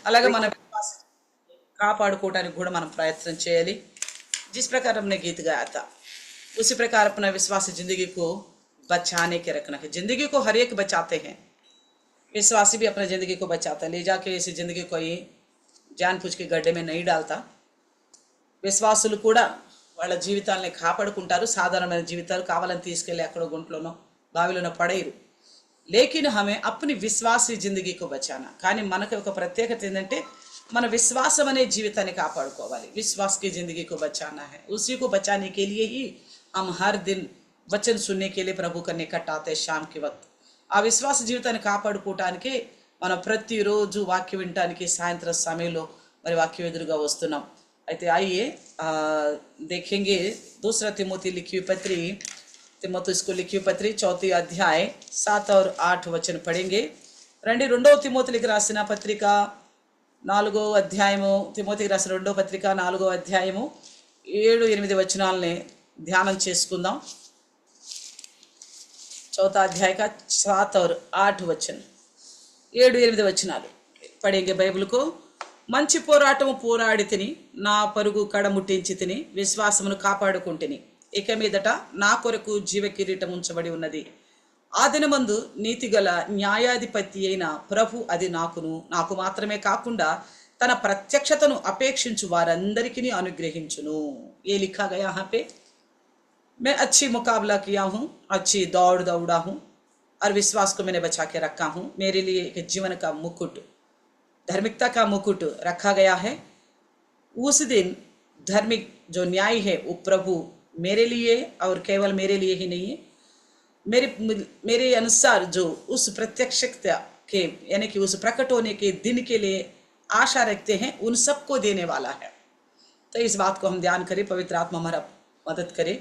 అలాగే మన విశ్వాసం కాపాడుకోవడానికి కూడా మనం ప్రయత్నం చేయాలి. जिस प्रकार हमने गीत गाया था उसी प्रकार अपना विश्वास जिंदगी को बचाने के रखना है। जिंदगी को हर एक बचाते हैं, विश्वासी भी अपने ज़िंदगी को बचाता है। ले जाके इस ज़िंदगी को ही जानबूझ के गड्ढे में नहीं डालता। విశ్వాసులు కూడా వాళ్ళ జీవితాలని కాపాడుకుంటారు. సాధారణమైన జీవితాలు కావాలని తీసుకెళ్ళి ఎక్కడో గుంట్లోనో బావిలోనో పడేయరు. లేకిన్ హమే అప్ని విశ్వాసీ జిందగీకి బచానా. కానీ మనకు ఒక ప్రత్యేకత ఏంటంటే మన విశ్వాసం అనే జీవితాన్ని కాపాడుకోవాలి. విశ్వాస్ की जिंदगी को बचाना है, उसी को बचाने के लिए ही हम हर दिन वचन सुनने के लिए प्रभु का निकट आते हैं शाम के वक्त. ఆ విశ్వాస జీవితాన్ని కాపాడుకోవటానికి మనం ప్రతిరోజు వాక్యం వినటానికి సాయంత్రం సమయంలో మరి వాక్యం ఎదురుగా వస్తున్నాం. అయితే आइए देखेंगे दूसरा तिमोथी लिखी हुई पत्री, तिमोथी को लिखी हुई पत्री 4 अध्याय 7 और 8 वचन पढ़ेंगे. రండి రెండవ తిమోతికి రాసిన పత్రిక 4వ అధ్యాయము, తిమోతికి రాసిన రెండవ పత్రిక 4వ అధ్యాయము 7-8 వచనాలని ధ్యానం చేసుకుందాం. 4 अध्याय का 7 और 8 वचन, 7-8 వచనాలు పడేంగే బైబిల్కు. మంచి పోరాటము పోరాడి తిని, నా పరుగు కడముట్టించి తిని, విశ్వాసమును కాపాడుకుంటుని. ఇక మీదట నా కొరకు జీవ కిరీటం ఉంచబడి ఉన్నది. ఆ దినమందు నీతిగల న్యాయాధిపతి అయిన ప్రభు అది నాకు మాత్రమే కాకుండా తన ప్రత్యక్షతను అపేక్షించు వారందరికీ అనుగ్రహించును. ఏ లిఖా గయా यहाँ पे, मैं अच्छी मुकाबला किया हूँ, अच्छी दौड़ दौड़ा हूँ और विश्वास को मैंने बचा के रखा हूँ. मेरे लिए एक जीवन का मुकुट, धार्मिकता का मुकुट रखा गया है. उस दिन धार्मिक जो न्याय है वो प्रभु मेरे लिए और केवल मेरे लिए ही नहीं है, मेरे अनुसार जो उस प्रत्यक्षता के यानी कि उस प्रकट होने के दिन के लिए आशा रखते हैं उन सबको देने वाला है. तो इस बात को हम ध्यान करें, पवित्र आत्मा हमारा मदद करे.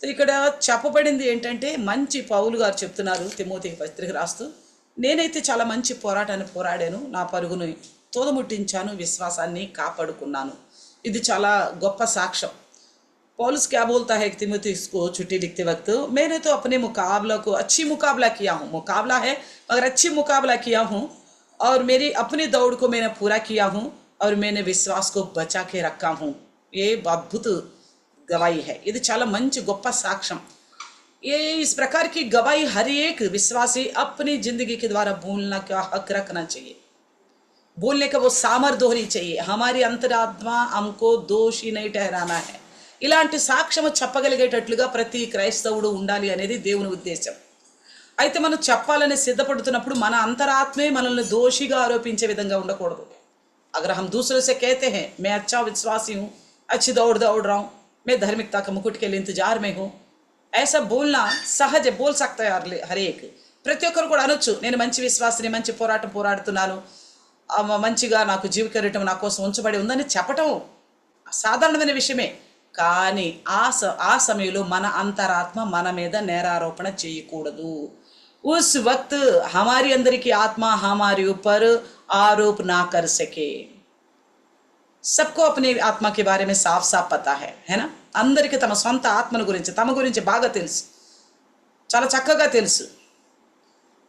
तो ఇక్కడ చెప్పబడింది ఏంటంటే, మంచి పౌలు గారు చెప్తున్నారు తిమోతి పత్రిక రాస్తూ, నేనైతే చాలా మంచి పోరాటాన్ని పోరాడాను, నా పరుగును తోదముట్టించాను, విశ్వాసాన్ని కాపాడుకున్నాను. ఇది చాలా గొప్ప సాక్ష్యం. पौलुस क्या बोलता है तिमोथी को चिट्ठी लिखते वक्त, मैंने तो अपने मुकाबला को अच्छी मुकाबला किया हूँ, मुकाबला है मगर अच्छी मुकाबला किया हूँ, और मेरी अपनी दौड़ को मैंने पूरा किया हूँ और मैंने विश्वास को बचा के रखा हूँ. ये अद्भुत गवाही है. ఇది చాలా మంచి గొప్ప సాక్ష్యం. ये इस प्रकार की गवाही हर एक विश्वासी अपनी जिंदगी के द्वारा बोलने का हक रखना चाहिए, बोलने का वो सामर्थ्य होनी चाहिए. हमारी अंतरात्मा हमको दोषी नहीं ठहराना है. ఇలాంటి సాక్ష్యం చెప్పగలిగేటట్లుగా ప్రతి క్రైస్తవుడు ఉండాలి అనేది దేవుని ఉద్దేశం. అయితే మనం చెప్పాలని సిద్ధపడుతున్నప్పుడు మన అంతరాత్మే మనల్ని దోషిగా ఆరోపించే విధంగా ఉండకూడదు. अगर हम दूसरों से कहते हैं मैं अच्छा विश्वासी हूँ, अच्छी दौड़ दौड़ रहा हूँ, मैं धार्मिकता का मुकुट के लिए इंतजार में हूँ, ऐसा बोलना सहज बोल सकता है हर एक. ప్రతి ఒక్కరు కూడా అనొచ్చు, నేను మంచి విశ్వాసిని, మంచి పోరాటం పోరాడుతున్నాను, మంచిగా నాకు జీవ కిరీటం నా కోసం ఉంచబడి ఉందని చెప్పటం సాధారణమైన విషయమే. కానీ ఆ సమయంలో మన అంతరాత్మ మన మీద నేరారోపణ చేయకూడదు. उस वक्त हमारी अंदर की आत्मा हमारे ऊपर आरोप ना कर सके. सबको अपने आत्मा के बारे में साफ साफ पता है ना. అందరికీ తమ సొంత ఆత్మను గురించి తమ గురించి బాగా తెలుసు, చాలా చక్కగా తెలుసు.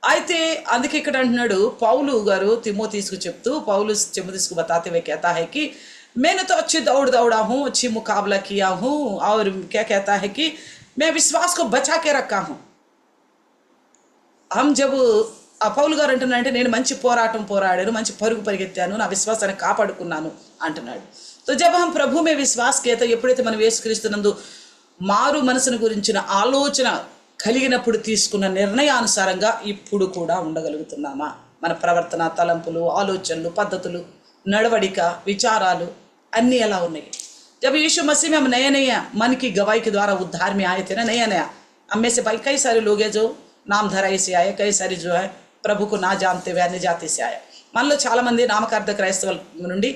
అయితే అందుకే ఇక్కడ అంటున్నాడు పౌలు గారు తిమోతికి చెప్తూ, పౌలు తిమోతికి बताते हुए कहता है कि मैंने तो अच्छी दौड़ दौड़ा हूँ, अच्छी मुकाबला किया हूँ, और क्या कहता है कि मैं विश्वास को बचा के रखा हूँ. हम जब పౌలు గారు అంటున్నాడంటే నేను మంచి పోరాటం పోరాడాను, మంచి పరుగు పరిగెత్తాను, నా విశ్వాసాన్ని కాపాడుకున్నాను అంటున్నాడు. तो जब हम प्रभु में विश्वास किया तो ఎప్పుడైతే మనం యేసుక్రీస్తునందు మారు మనసును గురించిన ఆలోచన కలిగినప్పుడు తీసుకున్న నిర్ణయానుసారంగా ఇప్పుడు కూడా ఉండగలుగుతున్నామా? మన ప్రవర్తన, తలంపులు, ఆలోచనలు, పద్ధతులు, నడవడిక, విచారాలు అన్నీ ఎలా ఉన్నాయి? जब यीशु मसीह में हम नया नया मन की गवाही के द्वारा उद्धार में आए थे ना, नया नया, हम में से भाई कई सारे लोग हैं जो नाम धराई से आए, कई सारे जो है प्रभु को ना जानते हुए अन्य जाति से आए. మనలో చాలా మంది నామకార్థ క్రైస్తవుల నుండి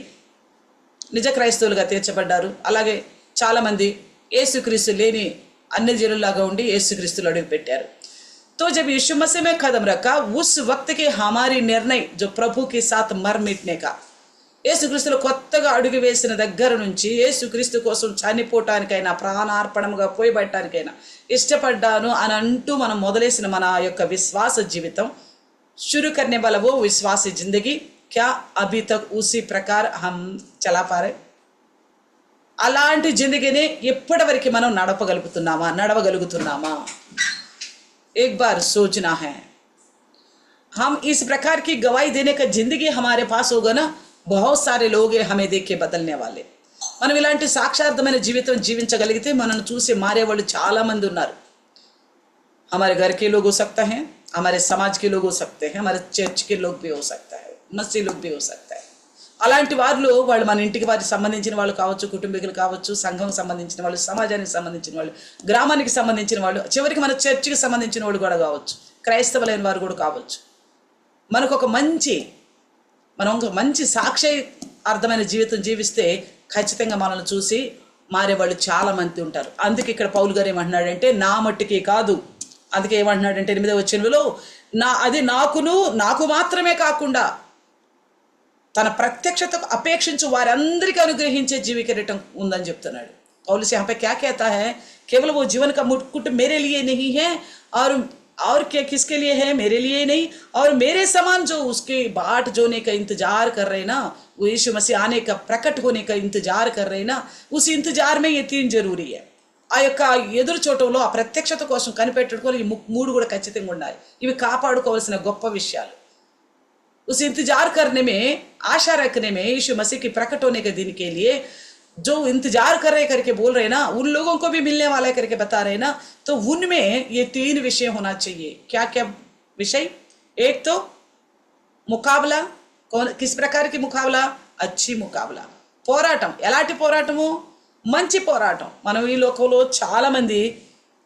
నిజ క్రైస్తవులుగా తీర్చబడ్డారు. అలాగే చాలామంది యేసుక్రీస్తు లేని అన్ని జనులాగా ఉండి యేసుక్రీస్తులో అడుగు పెట్టారు. तो जब यीशु मसीह में कदम रखा उस वक्त के हमारी निर्णय जो प्रभु के साथ मर मिटने का, యేసుక్రీస్తులో కొత్తగా అడుగు వేసిన దగ్గర నుంచి యేసుక్రీస్తు కోసం చనిపోవటానికైనా ప్రాణార్పణముగా పోయబడటానికైనా ఇష్టపడ్డాను అని అంటూ మనం మొదలేసిన మన యొక్క విశ్వాస జీవితం, शुरू करने वाला वो विश्वासी जिंदगी क्या अभी तक उसी प्रकार हम चला पा रहे? అలాంటి జిందగీని ఎప్పటివరకు మనం నడవగలుగుతున్నామా? एक बार सोचना है। हम इस प्रकार की गवाही देने का जिंदगी हमारे पास होगा ना, बहुत सारे लोग हैं हमें देख के बदलने वाले। మనం ఇలాంటి సాక్షార్థమైన జీవితం జీవించగలిగితే మనల్ని చూసి మారేవాళ్ళు చాలా మంది ఉన్నారు। हमारे घर के लोग हो सकते हैं, हमारे समाज के लोग हो सकते हैं, हमारे चर्च के लोग भी हो सकता है, मस्जिद लोग भी हो सकता है। అలాంటి వాళ్ళు మన ఇంటికి వారికి సంబంధించిన వాళ్ళు కావచ్చు, కుటుంబీకులు కావచ్చు, సంఘం సంబంధించిన వాళ్ళు, సమాజానికి సంబంధించిన వాళ్ళు, గ్రామానికి సంబంధించిన వాళ్ళు, చివరికి మన చర్చికి సంబంధించిన వాళ్ళు కూడా కావచ్చు, క్రైస్తవులైన వారు కూడా కావచ్చు। మనం ఒక మంచి సాక్షి అర్థమైన జీవితం జీవిస్తే ఖచ్చితంగా మనల్ని చూసి మారేవాళ్ళు చాలా మంది ఉంటారు। అందుకే ఇక్కడ పౌలు గారు ఏమంటున్నాడంటే నా మట్టుకే కాదు, అందుకే ఏమంటున్నాడంటే 8వ వచనంలో అది నాకు మాత్రమే కాకుండా తన ప్రత్యక్షతకు అపేక్షించు వారందరికీ అనుగ్రహించే జీవ కిరీటం ఉందని చెప్తున్నాడు। पौलुस यहाँ पे क्या कहता है? केवल वो जीवन का मुकुट मेरे लिए नहीं है और क्या किसके लिए है? मेरे लिए नहीं, और मेरे समान जो उसके बाट जोने का इंतजार कर रहे ना, वो यीशु मसीह आने का प्रकट होने का इंतजार कर रहे ना, उस इंतजार में ये 3 जरूरी है। ఆ యొక్క ఎదురు చూడటంలో ఆ ప్రత్యక్షత కోసం కనిపెట్టుకోవాలి, ఈ 3 కూడా ఖచ్చితంగా ఉండాలి। ఇవి కాపాడుకోవాల్సిన గొప్ప విషయాలు। उस इंतजार करने में, आशा रखने में, यीशु मसीह की प्रकट होने के दिन के लिए जो इंतजार कर रहे करके बोल रहे ना, उन लोगों को भी मिलने वाला करके बता रहे ना, तो उनमें ये 3 विषय होना चाहिए। क्या क्या विषय? एक तो मुकाबला, किस प्रकार की मुकाबला? अच्छी मुकाबला। పోరాటం, ఎలాంటి పోరాటము? మంచి పోరాటం। మనం ఈ లోకంలో చాలా మంది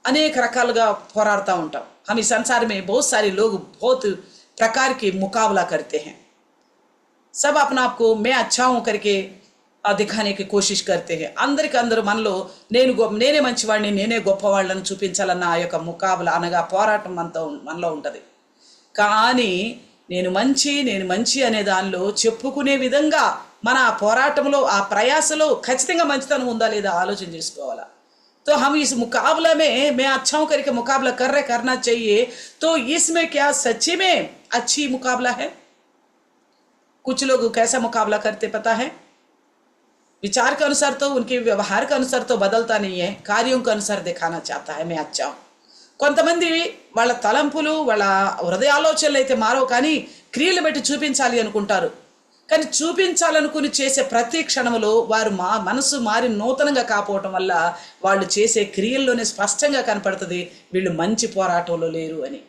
అనేక రకాలుగా పోరాడుతూ ఉంటాం। हम इस संसार में बहुत सारे लोग बहुत प्रकार के मुकाबला करते हैं। सब अपना आप को मैं अच्छा हूं करके दिखाने की कोशिश करते हैं। అందరికి అందరూ మనలో నేనే మంచివాడిని, నేనే గొప్పవాళ్ళని చూపించాలన్న ఆ యొక్క ముకాబలా అనగా పోరాటం మనలో ఉంటుంది। కానీ నేను మంచి అనే దానిలో చెప్పుకునే విధంగా మన ఆ పోరాటంలో, ఆ ప్రయాసలో ఖచ్చితంగా మంచితనం ఉందా లేదా ఆలోచన చేసుకోవాలా। तो हम इस मुकाबला में मैं अच्छा हूं करके मुकाबला करना चाहिए। तो इसमें क्या सच्ची में अच्छी मुकाबला है? कुछ लोग कैसा मुकाबला करते पता है? विचार के अनुसार तो, उनके व्यवहार के अनुसार तो बदलता नहीं है, कार्यों के अनुसार दिखाना चाहता है मैं अच्छा हूं। కొంతమంది వాళ్ళ తలంపులు, వాళ్ళ హృదయ ఆలోచనలు అయితే మారవు, కానీ క్రియలు బట్టి చూపించాలి అనుకుంటారు। కానీ చూపించాలనుకుని చేసే ప్రతి క్షణంలో వారు మనసు మారి నూతనంగా కాపోవటం వల్ల వాళ్ళు చేసే క్రియల్లోనే స్పష్టంగా కనపడుతుంది వీళ్ళు మంచి పోరాటంలో లేరు అని।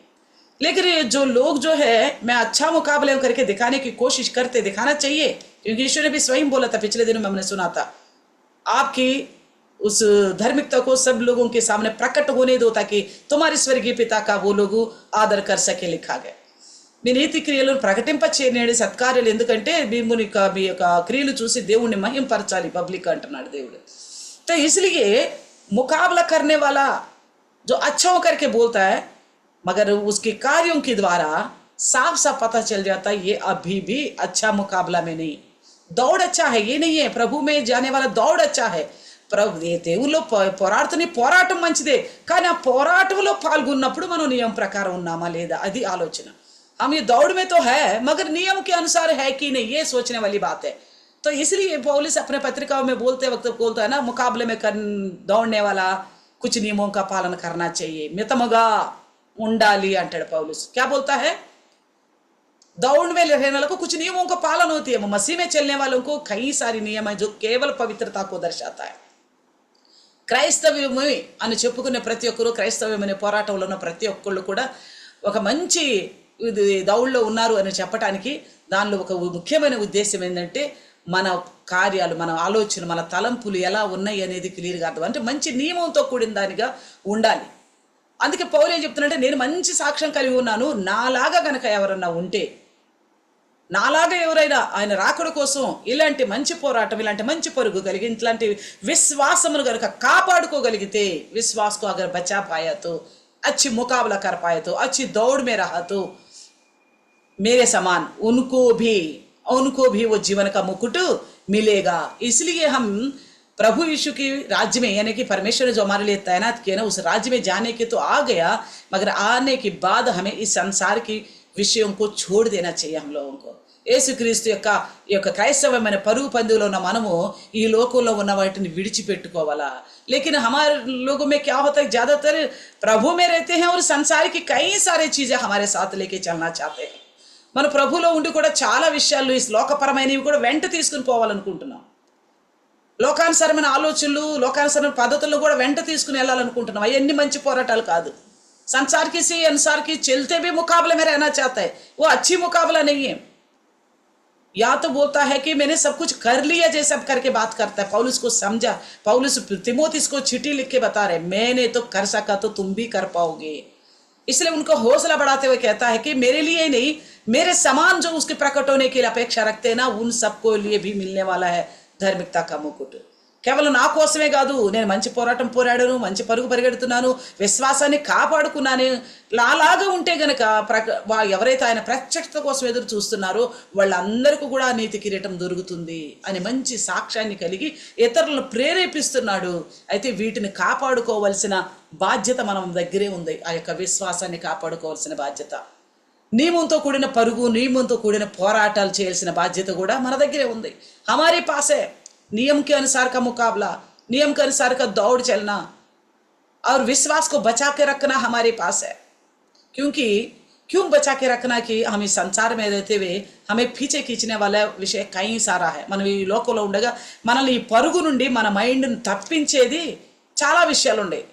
लेकिन जो लोग जो है मैं अच्छा मुकाबले करके दिखाने की कोशिश करते, दिखाना चाहिए, क्योंकि ईश्वर ने भी स्वयं बोला था। पिछले दिनों में हमने सुना था, आपकी उस धार्मिकता को सब लोगों के सामने प्रकट होने दो ताकि तुम्हारे स्वर्गीय पिता का वो लोग आदर कर सके, लिखा गया। మీ నీతి క్రియలను ప్రకటింపచేయనేది సత్కార్యాలు, ఎందుకంటే మీ యొక్క క్రియలు చూసి దేవుణ్ణి మహింపరచాలి పబ్లిక్ అంటున్నాడు దేవుడు। तो इसलिए मुकाबला करने वाला जो अच्छा होकर के बोलता है, मगर उसके कार्यों के द्वारा साफ साफ पता चल जाता है ये अभी भी अच्छा मुकाबला में नहीं। दौड़ अच्छा है ये नहीं है, प्रभु में जाने वाला दौड़ अच्छा है। దేవుల్లో పోరాటం మంచిదే, కానీ ఆ పోరాటంలో పాల్గొన్నప్పుడు మనం నియమ ప్రకారం ఉన్నామా లేదా అది ఆలోచన। हम ये दौड़ में तो है मगर नियम के अनुसार है कि नहीं, ये सोचने वाली बात है। तो इसलिए पौलुस अपने पत्रिकाओं में बोलते वक्त बोलता है ना, मुकाबले में दौड़ने वाला कुछ नियमों का पालन करना चाहिए, मितमगा ఉండాలి అంటాడు पौलुस। क्या बोलता है? दौड़ में रहने वालों को कुछ नियमों का पालन होती है। मसीह में चलने वालों को कई सारी नियम है जो केवल पवित्रता को दर्शाता है। క్రైస్తవ్యమే అని చెప్పుకునే ప్రతి ఒక్కరు, క్రైస్తవ్యమనే పోరాటంలో ఉన్న ప్రతి ఒక్కళ్ళు కూడా ఒక మంచి దౌడులో ఉన్నారు అని చెప్పడానికి దానిలో ఒక ముఖ్యమైన ఉద్దేశం ఏంటంటే మన కార్యాలు, మన ఆలోచన, మన తలంపులు ఎలా ఉన్నాయి అనేది క్లియర్గా అర్థం, అంటే మంచి నియమంతో కూడిన దానిగా ఉండాలి। అందుకే పౌలు ఏం చెప్తున్నాడంటే నేను మంచి సాక్ష్యం కలిగి ఉన్నాను, నాలాగా గనక ఎవరన్నా ఉంటే, నాలాగా ఎవరైనా ఆయన రాకడ కోసం ఇలాంటి మంచి పోరాటం, ఇలాంటి మంచి పరుగు కలిగి ఇట్లాంటి విశ్వాసమును గనక కాపాడుకోగలిగితే, విశ్వాస్ को अगर बचा पाया तो, अच्छी मुकाबला कर पाए तो, अच्छी दौड़ में रहा तो मेरे समान उनको भी वो जीवन का मुकुट मिलेगा। इसलिए हम प्रभु यीशु की राज्य में, यानी कि परमेश्वर ने जो हमारे लिए तैनात किया ना, उस राज्य में जाने के तो आ गया, मगर आने के बाद हमें इस संसार की विषयों को छोड़ देना चाहिए हम लोगों को। యేసుక్రీస్తు ఈ యొక్క క్రైస్తవమైన పరుగు పందులో ఉన్న మనము ఈ లోకంలో ఉన్న వాటిని విడిచిపెట్టుకోవాలా. लेकिन हमारे लोगों में क्या होता है, ज्यादातर प्रभु में रहते हैं और संसार की कई सारी चीजें हमारे साथ लेके चलना चाहते हैं. మన ప్రభులో ఉండి కూడా చాలా విషయాలు ఈ లోకపరమైనవి కూడా వెంట తీసుకుని పోవాలనుకుంటున్నాం. లోకానుసారమైన ఆలోచనలు, లోకానుసారమైన పద్ధతులను కూడా వెంట తీసుకుని వెళ్ళాలనుకుంటున్నాం. అవన్నీ మంచి పోరాటాలు కాదు. संसार के से अनुसार की चलते भी मुकाबले में रहना चाहता है, वो अच्छी मुकाबला नहीं है. या तो बोलता है कि मैंने सब कुछ कर लिया जैसे सब करके बात करता है. पौलुस को समझा, पौलुस तिमोथियुस को चिट्ठी लिख के बता रहे, मैंने तो कर सका तो तुम भी कर पाओगे. इसलिए उनको हौसला बढ़ाते हुए कहता है कि मेरे लिए नहीं, मेरे समान जो उसके प्रकट होने की अपेक्षा रखते हैं ना, उन सबको लिए भी मिलने वाला है धार्मिकता का मुकुट. కేవలం నా కోసమే కాదు, నేను మంచి పోరాటం పోరాడాను, మంచి పరుగు పరిగెడుతున్నాను, విశ్వాసాన్ని కాపాడుకున్నాను. అలాగా ఉంటే గనక ఎవరైతే ఆయన ప్రత్యక్షత కోసం ఎదురు చూస్తున్నారో వాళ్ళందరికీ కూడా నీతి కిరీటం దొరుకుతుంది అని మంచి సాక్ష్యాన్ని కలిగి ఇతరులను ప్రేరేపిస్తున్నాడు. అయితే వీటిని కాపాడుకోవాల్సిన బాధ్యత మనం దగ్గరే ఉంది. ఆ యొక్క విశ్వాసాన్ని కాపాడుకోవాల్సిన బాధ్యత, నియమంతో కూడిన పరుగు, నియమంతో కూడిన పోరాటాలు చేయాల్సిన బాధ్యత కూడా మన దగ్గరే ఉంది. హమారే పాసే नियम के अनुसार का मुकाबला, नियम के अनुसार का दौड़ चलना और विश्वास को बचा के रखना हमारे पास है. क्योंकि क्यों बचा के रखना कि हम इस संसार में रहते हुए हमें पीछे खींचने वाला विषय कई सारा है. మనం ఈ లోకంలో ఉండగా మనల్ని ఈ పరుగు నుండి మన మైండ్ని తప్పించేది చాలా విషయాలు ఉన్నాయి.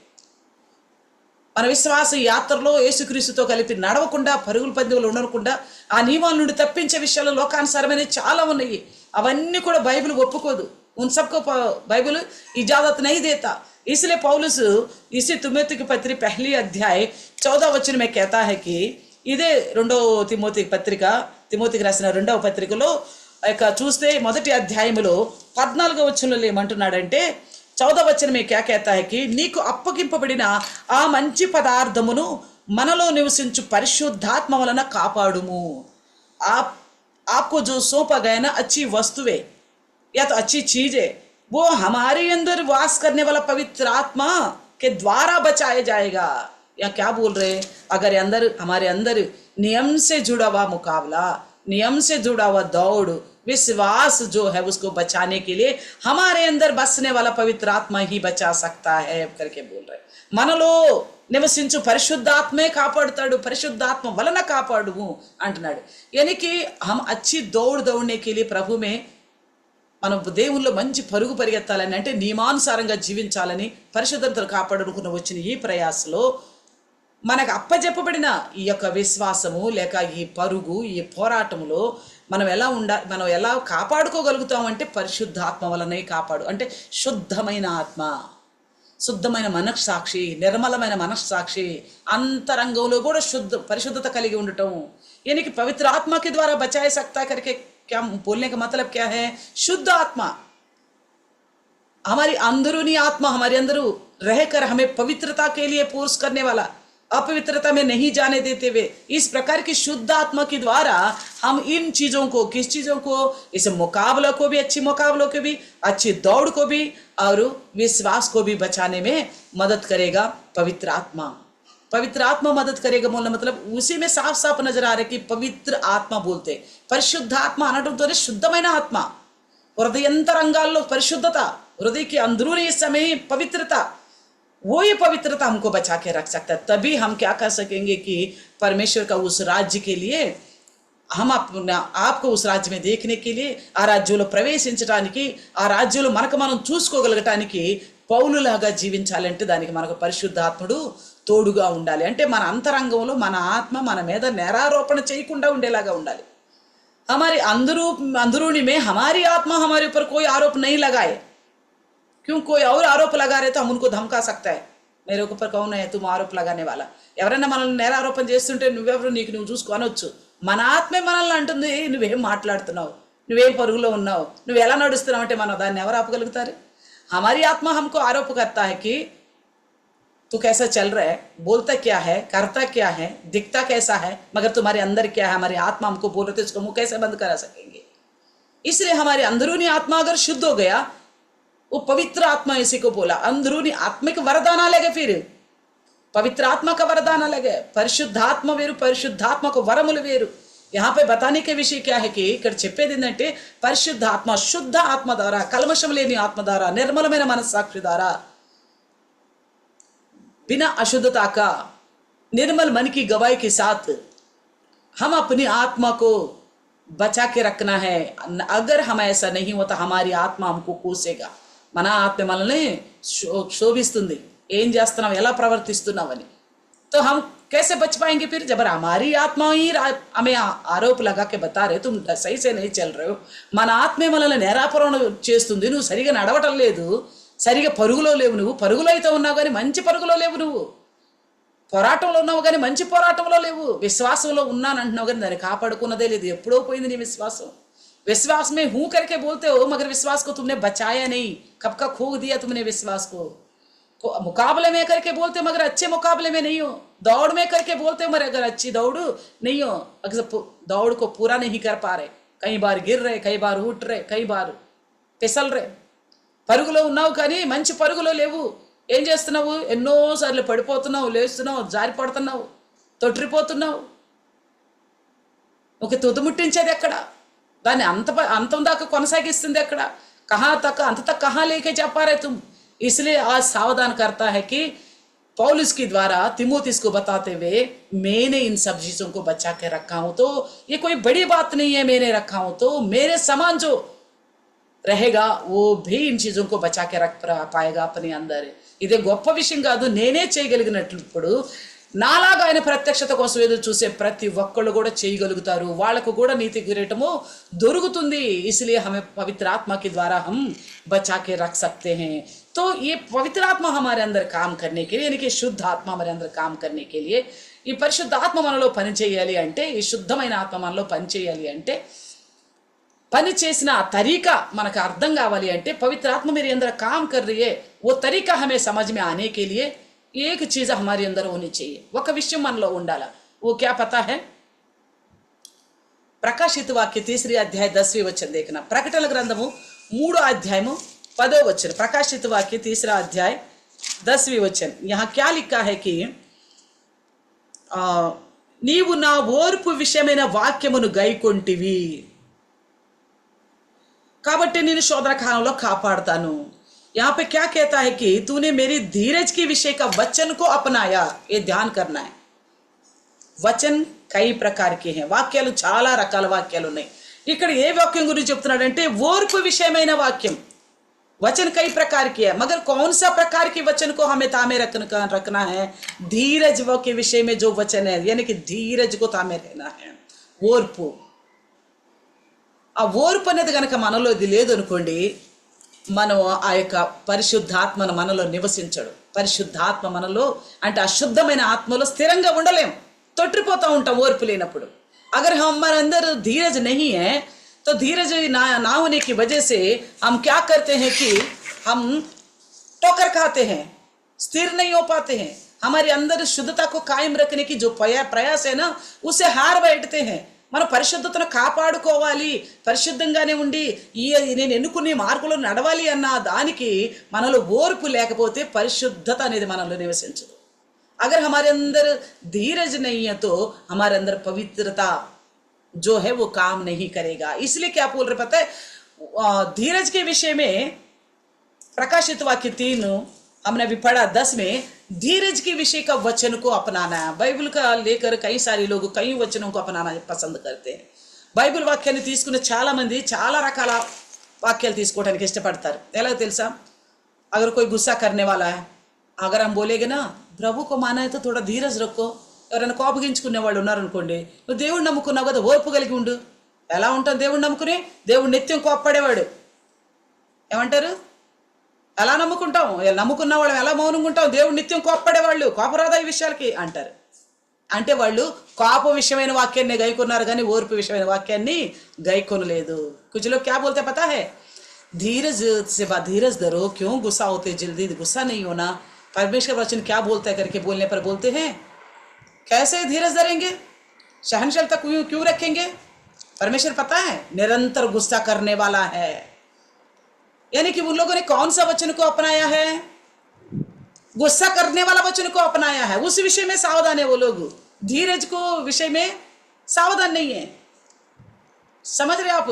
మన విశ్వాస యాత్రలో యేసుక్రీస్తుతో కలిపి నడవకుండా, పరుగుల పందెంలో ఉండకుండా ఆ నియమాల నుండి తప్పించే విషయాలు లోకానుసారమైనవి చాలా ఉన్నాయి. అవన్నీ కూడా బైబిల్ ఒప్పుకోదు. उन सबको बाइबल इजाजत नहीं देता. इसलिए पौलुस इसी तिमोथी की पत्री पहली अध्याय 14 वचन में कहता है कि ఇదే రెండో తిమోతి పత్రిక, తిమోతికి రాసిన రెండవ పత్రికలో చూస్తే మొదటి అధ్యాయములో 14వ వచనంలో ఏమంటున్నాడంటే, 14వ వచనం में क्या कहता है कि నీకు అప్పగింపబడిన ఆ మంచి పదార్థమును మనలో నివసించు పరిశుద్ధాత్మ వలన కాపాడుము. आपको जो सौंपा गया ना अच्छी वस्तुएं या तो अच्छी चीज है, वो हमारे अंदर वास करने वाला पवित्र आत्मा के द्वारा बचाया जाएगा. या क्या बोल रहे हैं, अगर अंदर हमारे अंदर नियम से जुड़ा हुआ मुकाबला, नियम से जुड़ा हुआ दौड़, विश्वास जो है उसको बचाने के लिए हमारे अंदर बसने वाला पवित्र आत्मा ही बचा सकता है करके बोल रहे. మనలో నివసించు పరిశుద్ధాత్మే కాపాడుతాడు, పరిశుద్ధాత్మ వలన కాపాడుము అంటున్నాడు. यानी कि हम अच्छी दौड़ दौड़ने के लिए प्रभु में మనం దేవుల్లో మంచి పరుగు పరిగెత్తాలని, అంటే నియమానుసారంగా జీవించాలని, పరిశుద్ధతను కాపాడుకుని వచ్చిన ఈ ప్రయాసలో మనకు అప్పజెప్పబడిన ఈ యొక్క విశ్వాసము లేక ఈ పరుగు, ఈ పోరాటములో మనం ఎలా కాపాడుకోగలుగుతామంటే పరిశుద్ధాత్మ వలనే కాపాడు. అంటే శుద్ధమైన ఆత్మ, శుద్ధమైన మనస్సాక్షి, నిర్మలమైన మనస్సాక్షి, అంతరంగంలో కూడా పరిశుద్ధత కలిగి ఉండటం. यानी कि पवित्र आत्मा के द्वारा बचाया सकता करके क्या बोलने का मतलब क्या है, शुद्ध आत्मा, हमारी अंदरूनी आत्मा हमारे अंदर रहकर हमें पवित्रता के लिए फोर्स करने वाला, अपवित्रता में नहीं जाने देते हुए, इस प्रकार की शुद्ध आत्मा के द्वारा हम इन चीजों को, किस चीजों को, इस मुकाबला को भी, अच्छी मुकाबलों को भी, अच्छी दौड़ को भी और विश्वास को भी बचाने में मदद करेगा पवित्र आत्मा. पवित्र आत्मा मदद करेगा बोलना मतलब उसी में साफ साफ नजर आ रहा है कि पवित्र आत्मा बोलते, పరిశుద్ధ ఆత్మ అనడంతోనే శుద్ధమైన ఆత్మ, హృదయంతరంగాల్లో పరిశుద్ధత, हृदय के अंदरूनी समय पवित्रता, वो ही पवित्रता हमको बचा के रख सकता है. तभी हम क्या कर सकेंगे कि परमेश्वर का उस राज्य के लिए हम आपको उस राज्य में देखने के लिए, ఆ రాజ్యంలో ప్రవేశించడానికి, ఆ రాజ్యంలో మనకు మనం చూసుకోగలగటానికి పౌలులాగా జీవించాలంటే దానికి మనకు పరిశుద్ధాత్ముడు తోడుగా ఉండాలి. అంటే మన అంతరంగంలో మన ఆత్మ మన మీద నేరారోపణ చేయకుండా ఉండేలాగా ఉండాలి. हमारे अंदरूनी में हमारी आत्मा हमारे ऊपर कोई आरोप नहीं लगाए. क्यों कोई और आरोप लगा रहे तो हम उनको धमका सकता है, मेरे ऊपर कौन है तुम आरोप लगाने वाला. ఎవరైనా మనల్ని నేరారోపణ చేస్తుంటే నువ్వెవరు, నీకు నువ్వు చూసుకోనొచ్చు. మన ఆత్మే మనల్ని అంటుంది, నువ్వేం మాట్లాడుతున్నావు, నువ్వేం పరుగులో ఉన్నావు, నువ్వు ఎలా నడుస్తున్నావు అంటే మనం దాన్ని ఎవరు ఆపగలుగుతారు. हमारी आत्मा हमको आरोप करता है कि तू कैसा चल रहा है, बोलता क्या है, करता क्या है, दिखता कैसा है, मगर तुम्हारे अंदर क्या है. हमारी आत्मा हमको बोल रहे थे, उसको मुंह कैसे बंद करा सकेंगे. इसलिए हमारी अंदरूनी आत्मा अगर शुद्ध हो गया, वो पवित्र आत्मा इसी को बोला, अंदरूनी आत्मिक वरदान अलग है. फिर पवित्र आत्मा का वरदान अलग है, పరిశుద్ధాత్మ వేరు, పరిశుద్ధాత్మకు వరములు వేరు. यहाँ पे बताने के विषय क्या है कि ఇక్కడ చెప్పేది ఏంటంటే పరిశుద్ధ ఆత్మ, శుద్ధ ఆత్మ ద్వారా, కల్మషం లేని ఆత్మ ద్వారా, నిర్మలమైన మనస్సాక్షి ద్వారా, बिना अशुद्धता का निर्मल मन की गवाही के साथ हम अपनी आत्मा को बचा के रखना है। अगर हम ऐसा नहीं होता हमारी आत्मा हमको कोसेगा। మన ఆత్మ మనల్ని శోభిస్తుంది, ఏం చేస్తున్నావు, ఎలా ప్రవర్తిస్తున్నావని। तो हम कैसे बच पाएंगे फिर जब हमारी आत्मा ही हमें आरोप लगा के बता रहे तुम सही से नहीं चल रहे हो, మన ఆత్మే మనల్ని నేరాపరణ చేస్తుంది, నువ్వు సరిగా నడవటం లేదు, సరిగా పరుగులో లేవు, నువ్వు పరుగులో అయితే ఉన్నావు కానీ మంచి పరుగులో లేవు, నువ్వు పోరాటంలో ఉన్నావు కానీ మంచి పోరాటంలో లేవు, విశ్వాసంలో ఉన్నానంటున్నావు కానీ దాన్ని కాపాడుకున్నదే లేదు, ఎప్పుడో పోయింది నీ విశ్వాసం। विश्वास में हूं करके बोलते हो मगर विश्वास को तुमने बचाया नहीं, कब का खो दिया तुमने विश्वास को। मुकाबले में करके बोलते हो मगर अच्छे मुकाबले में नहीं हो, दौड़ में करके बोलते हो मगर अगर अच्छी दौड़ नहीं हो, अगर दौड़ को पूरा नहीं कर पा रहे, कई बार गिर रहे, कई बार उठ रहे, कई बार फिसल रहे। పరుగులో ఉన్నావు కానీ మంచి పరుగులో లేవు, ఏం చేస్తున్నావు, ఎన్నోసార్లు పడిపోతున్నావు, లేస్తున్నావు, జారి పడుతున్నావు, తొట్టిపోతున్నావు, ఒక తుదముట్టించేది ఎక్కడ, దాన్ని అంతం దాకా కొనసాగిస్తుంది ఎక్కడ, कहाँ तक अंत तक कहाँ लेके जा पा रहे तुम। इसलिए आज सावधान करता है कि पौलुस के द्वारा तिमोथियुस को बताते हुए मैंने इन सब चीजों को बचा के रखा हूं, तो ये कोई बड़ी बात नहीं है, मैंने रखा हूं तो मेरे समान जो रहेगा वो भी इन चीजों को बचा के रख पाएगा अपने अंदर। ఇదే గొప్ప విషయం కాదు, నేనే చేయగలిగినట్లు నాలాగా ఆయన ప్రత్యక్షత కోసం ఎదురు చూసే ప్రతి ఒక్కళ్ళు కూడా చేయగలుగుతారు, వాళ్ళకు కూడా నీతి కిరీటము దొరుకుతుంది। इसलिए हमें पवित्र आत्मा के द्वारा हम बचा के रख सकते हैं। तो ये पवित्र आत्मा हमारे अंदर काम करने के लिए, यानी कि शुद्ध आत्मा हमारे अंदर काम करने के लिए, ఈ పరిశుద్ధ ఆత్మ మనలో పని చేయాలి అంటే, ఈ శుద్ధమైన ఆత్మ మనలో పని చేయాలి అంటే, పని చేసిన तरीका మనకు అర్థం కావాలి అంటే, पवित्र आत्मा मेरे अंदर काम कर रही है, वो तरीका हमें समझ में आने के लिए एक चीज हमारे अंदर होनी चाहिए, ఒక విషయం మనలో ఉండాలి। वो क्या पता है, प्रकाशित वाक्य 3 अध्याय 10वें वचन देखना, प्रकटन ग्रंथము 3 अध्यायము 10वें वचन, प्रकाशित वाक्य 3 अध्याय 10वें वचन। यहाँ क्या लिखा है कि నీవు నా ఓర్పు విషయమైన వాక్యమును గైకొంటివి కాబట్టి నేను శోధన కాలంలో కాపాడతాను। यहाँ पे क्या कहता है कि तूने मेरी धीरज की विषय का वचन को अपनाया, ये ध्यान करना है। वचन कई प्रकार के हैं, వాక్యాలు చాలా రకాల వాక్యాలు ఉన్నాయి। ఇక్కడ ఏ వాక్యం గురించి చెప్తున్నాడంటే ఓర్పు విషయమైన వాక్యం, वचन कई प्रकार की है मगर कौन सा प्रकार की वचन को हमें तामे रखना है, धीरज के विषय में जो वचन है, यानी कि धीरज को तामे रहना है। ఓర్పు, ఆ ఓర్పు అనేది కనుక మనలో ఇది లేదు అనుకోండి, మనం ఆ యొక్క పరిశుద్ధాత్మను మనలో నివసించడు। పరిశుద్ధాత్మ మనలో అంటే అశుద్ధమైన ఆత్మలో స్థిరంగా ఉండలేం, తొట్టిపోతూ ఉంటాం ఓర్పు లేనప్పుడు। अगर हमारे अंदर धीरज नहीं है तो धीरज ना होने की वजह से हम क्या करते हैं कि हम ठोकर खाते हैं, स्थिर नहीं हो पाते हैं। हमारे अंदर शुद्धता को कायम रखने की जो प्रयास है ना, उसे हार बैठते हैं। మనం పరిశుద్ధతను కాపాడుకోవాలి, పరిశుద్ధంగానే ఉండి నేను ఎన్నుకునే మార్గంలో నడవాలి అన్న దానికి మనలో ఓర్పు లేకపోతే పరిశుద్ధత అనేది మనలో నివసించదు। अगर हमारे अंदर धीरज नहीं है तो हमारे अंदर पवित्रता जो है वो काम नहीं करेगा। इसलिए क्या बोल रहे पता है, धीरज के विषय में प्रकाशित वाक्य 3 हमने अभी पढ़ा 10 में, धीरज के विषय का वचन को अपनाना है। बाइबल का लेकर कई सारे लोग कई वचनों को अपनाना पसंद करते हैं। బైబిల్ వాక్యాన్ని తీసుకునే చాలా మంది చాలా రకాల వాక్యాలు తీసుకోవడానికి ఇష్టపడతారు। ఎలా తెలుసా, अगर कोई गुस्सा करने वाला है, अगर हम बोलेगे ना प्रभु को माना है तो थोड़ा धीरज रखो, ఎవరైనా కోపగించుకునే వాళ్ళు ఉన్నారనుకోండి, నువ్వు దేవుడిని నమ్ముకున్నావు కదా ఓర్పు కలిగి ఉండు। ఎలా ఉంటావు దేవుడిని నమ్ముకుని, దేవుడు నిత్యం కోప్పడేవాడు, ఏమంటారు, ఎలా నమ్ముకుంటాం, నమ్ముకున్న వాళ్ళం ఎలా మౌనంగా ఉంటాం, దేవుడు నిత్యం కోప్పడేవాళ్ళు, కోపరాదా ఈ విషయాలకి అంటారు। అంటే వాళ్ళు కోప విషయమైన వాక్యాన్ని గైకొన్నారు కానీ ఓర్పు విషయమైన వాక్యాన్ని గైకొనలేదు। कुछ लोग क्या बोलते पता है, धीरज से धीरज धरो, क्यों गुस्सा होते, जल्दी गुस्सा नहीं होना, परमेश्वर वचन क्या बोलता है करके बोलने पर बोलते हैं। कैसे धीरज धरेंगे, सहनशीलता क्यों रखेंगे, परमेश्वर पता है निरंतर गुस्सा करने वाला है। यानी कि उन लोगों ने कौन सा वचन को अपनाया है, गुस्सा करने वाला वचन को अपनाया है, उस विषय में सावधान है वो लोग, धीरज को विषय में सावधान नहीं है। समझ रहे आप?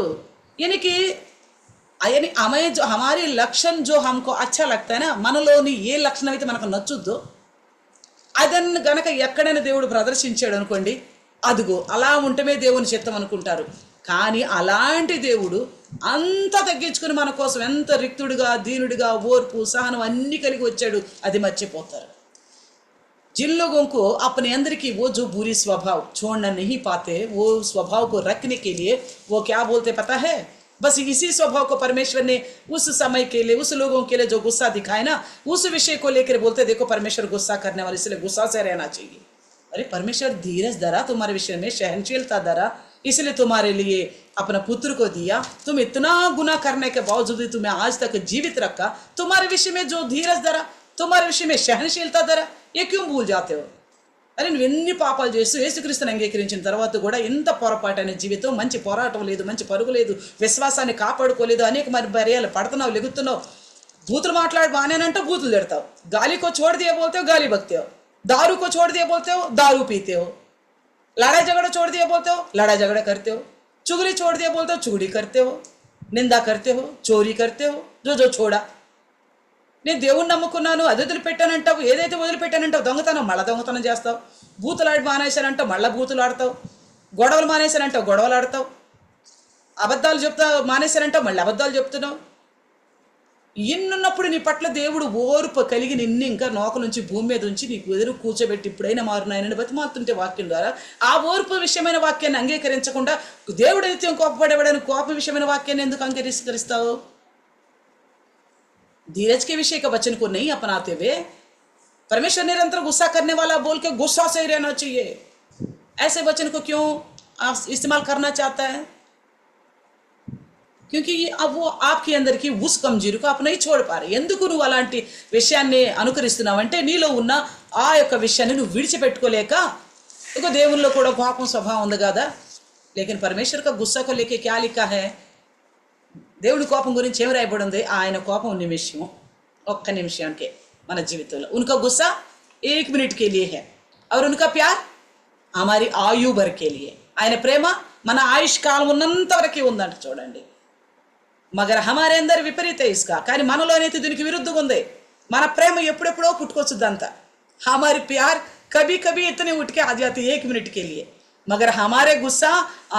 यानी कि यानी हमें जो हमारी लक्षण जो हमको अच्छा लगता है ना, మనలోని ఏ లక్షణం అయితే మనకు నచ్చుద్దో అదన్ని గనక ఎక్కడైనా దేవుడు ప్రదర్శించాడు అనుకోండి, అదిగో అలా ఉంటమే దేవుని చిత్తం అనుకుంటారు. కానీ అలాంటి దేవుడు అంత తగ్గించుకుని మన కోసం ఎంత రిక్తుడిగా, దీనుడిగా, ఓర్పు, సహనం అన్ని కలిగి వచ్చాడు, అది మర్చిపోతారు. जिन लोगों को अपने अंदर की वो जो बुरी स्वभाव छोड़ना नहीं पाते, वो स्वभाव को रखने के लिए वो क्या बोलते पता है? बस इसी स्वभाव को परमेश्वर ने उस समय के लिए, उस लोगों के लिए जो गुस्सा दिखाए ना, उस विषय को लेकर बोलते देखो परमेश्वर गुस्सा करने वाले, इसलिए गुस्सा से रहना चाहिए. अरे परमेश्वर धीरज धरा तुम्हारे विषय में, सहनशीलता धरा, इसलिए तुम्हारे लिए अपना पुत्र को दिया. तुम इतना गुनाह करने के बावजूद तुम्हें आज तक जीवित रखा. तुम्हारे विषय में जो धीरज धरा, तुम्हारे विषय में सहनशीलता धरा, ये क्यों भूल जाते हो? అరే నువ్వు ఎన్ని పాపాలు చేస్తూ యేసుక్రీస్తుని అంగీకరించిన తర్వాత కూడా ఎంత పొరపాటైన జీవితం, మంచి పోరాటం లేదు, మంచి పరుగు లేదు, విశ్వాసాన్ని కాపాడుకోలేదు, అనేక మరి బర్యాలు పడుతున్నావు, లెగుతున్నావు, బూతులు మాట్లాడి బానేనంటే బూతులు తిడతావు, గాలికో छोड़ दिया बोलते हो गाली बकते हो, दारू को छोड़ दिया बोलते हो दारू पीते हो, लड़ाई झगड़ा छोड़ दिया बोलते हो लड़ाई झगड़ा करते हो, चुगली छोड़ दिया बोलते हो चुगली करते हो, निंदा करते हो, चोरी करते हो, जो छोड़ा. నేను దేవుణ్ణి నమ్ముకున్నాను, అది వదిలిపెట్టానంటావు, ఏదైతే వదిలిపెట్టానంటావు, దొంగతనం మళ్ళీ దొంగతనం చేస్తావు, బూతులు ఆడి మానేశానంటావు మళ్ళీ బూతులు ఆడతావు, గొడవలు మానేశానంటావు గొడవలు ఆడతావు, అబద్ధాలు చెప్తావు మానేశానంటావు మళ్ళీ అబద్ధాలు చెప్తున్నావు. ఇన్నున్నప్పుడు నీ పట్ల దేవుడు ఓర్పు కలిగి నిన్ను ఇంకా నోక నుంచి భూమి మీద ఉంచి నీకు ఎదురు కూర్చోబెట్టి ఇప్పుడైనా మారునాయనని బతిమాలుతుంటే వాక్యం ద్వారా ఆ ఓర్పు విషయమైన వాక్యాన్ని అంగీకరించకుండా దేవుడు నిత్యం కోపపడేవాడని కోప విషయమైన వాక్యాన్ని ఎందుకు అంగీకరిస్తావు? धीरज के विषय का वचन को नहीं अपनाते हुए परमेश्वर निरंतर गुस्सा करने वाला बोल के गुस्सा से ही रहना चाहिए, ऐसे वचन को क्यों इस्तेमाल करना चाहता है? क्योंकि अब वो आपके अंदर की उस कमजोरी को आप नहीं छोड़ पा रहे. ఎందుకు నువ్వు అలాంటి విషయాన్ని అనుకరిస్తున్నావంటే నీలో ఉన్న ఆ యొక్క విషయాన్ని నువ్వు విడిచిపెట్టుకోలేక, ఇక దేవుల్లో కూడా కోపం స్వభావం ఉంది కదా. लेकिन परमेश्वर का गुस्सा को लेके क्या लिखा है? దేవుడి కోపం గురించి ఏం రాయబడి ఉంది? ఆయన కోపం నిమిషం, ఒక్క నిమిషానికే మన జీవితంలో. उनका गुस्सा 1 मिनट के लिए है और उनका प्यार हमारी आयु भर के लिए. ఆయన ప్రేమ మన ఆయుష్ కాలం ఉన్నంత వరకే ఉందంట చూడండి. మగర్ హమారే అందర్ విపరీత ఇస్కా, కానీ మనలోనైతే దీనికి విరుద్ధంగా ఉంది. మన ప్రేమ ఎప్పుడెప్పుడో పుట్టుకొచ్చుద్దంత. हमारी प्यार कभी कभी इतने उठ के आ जाती 1 मिनट के लिए, मगर हमारे गुस्सा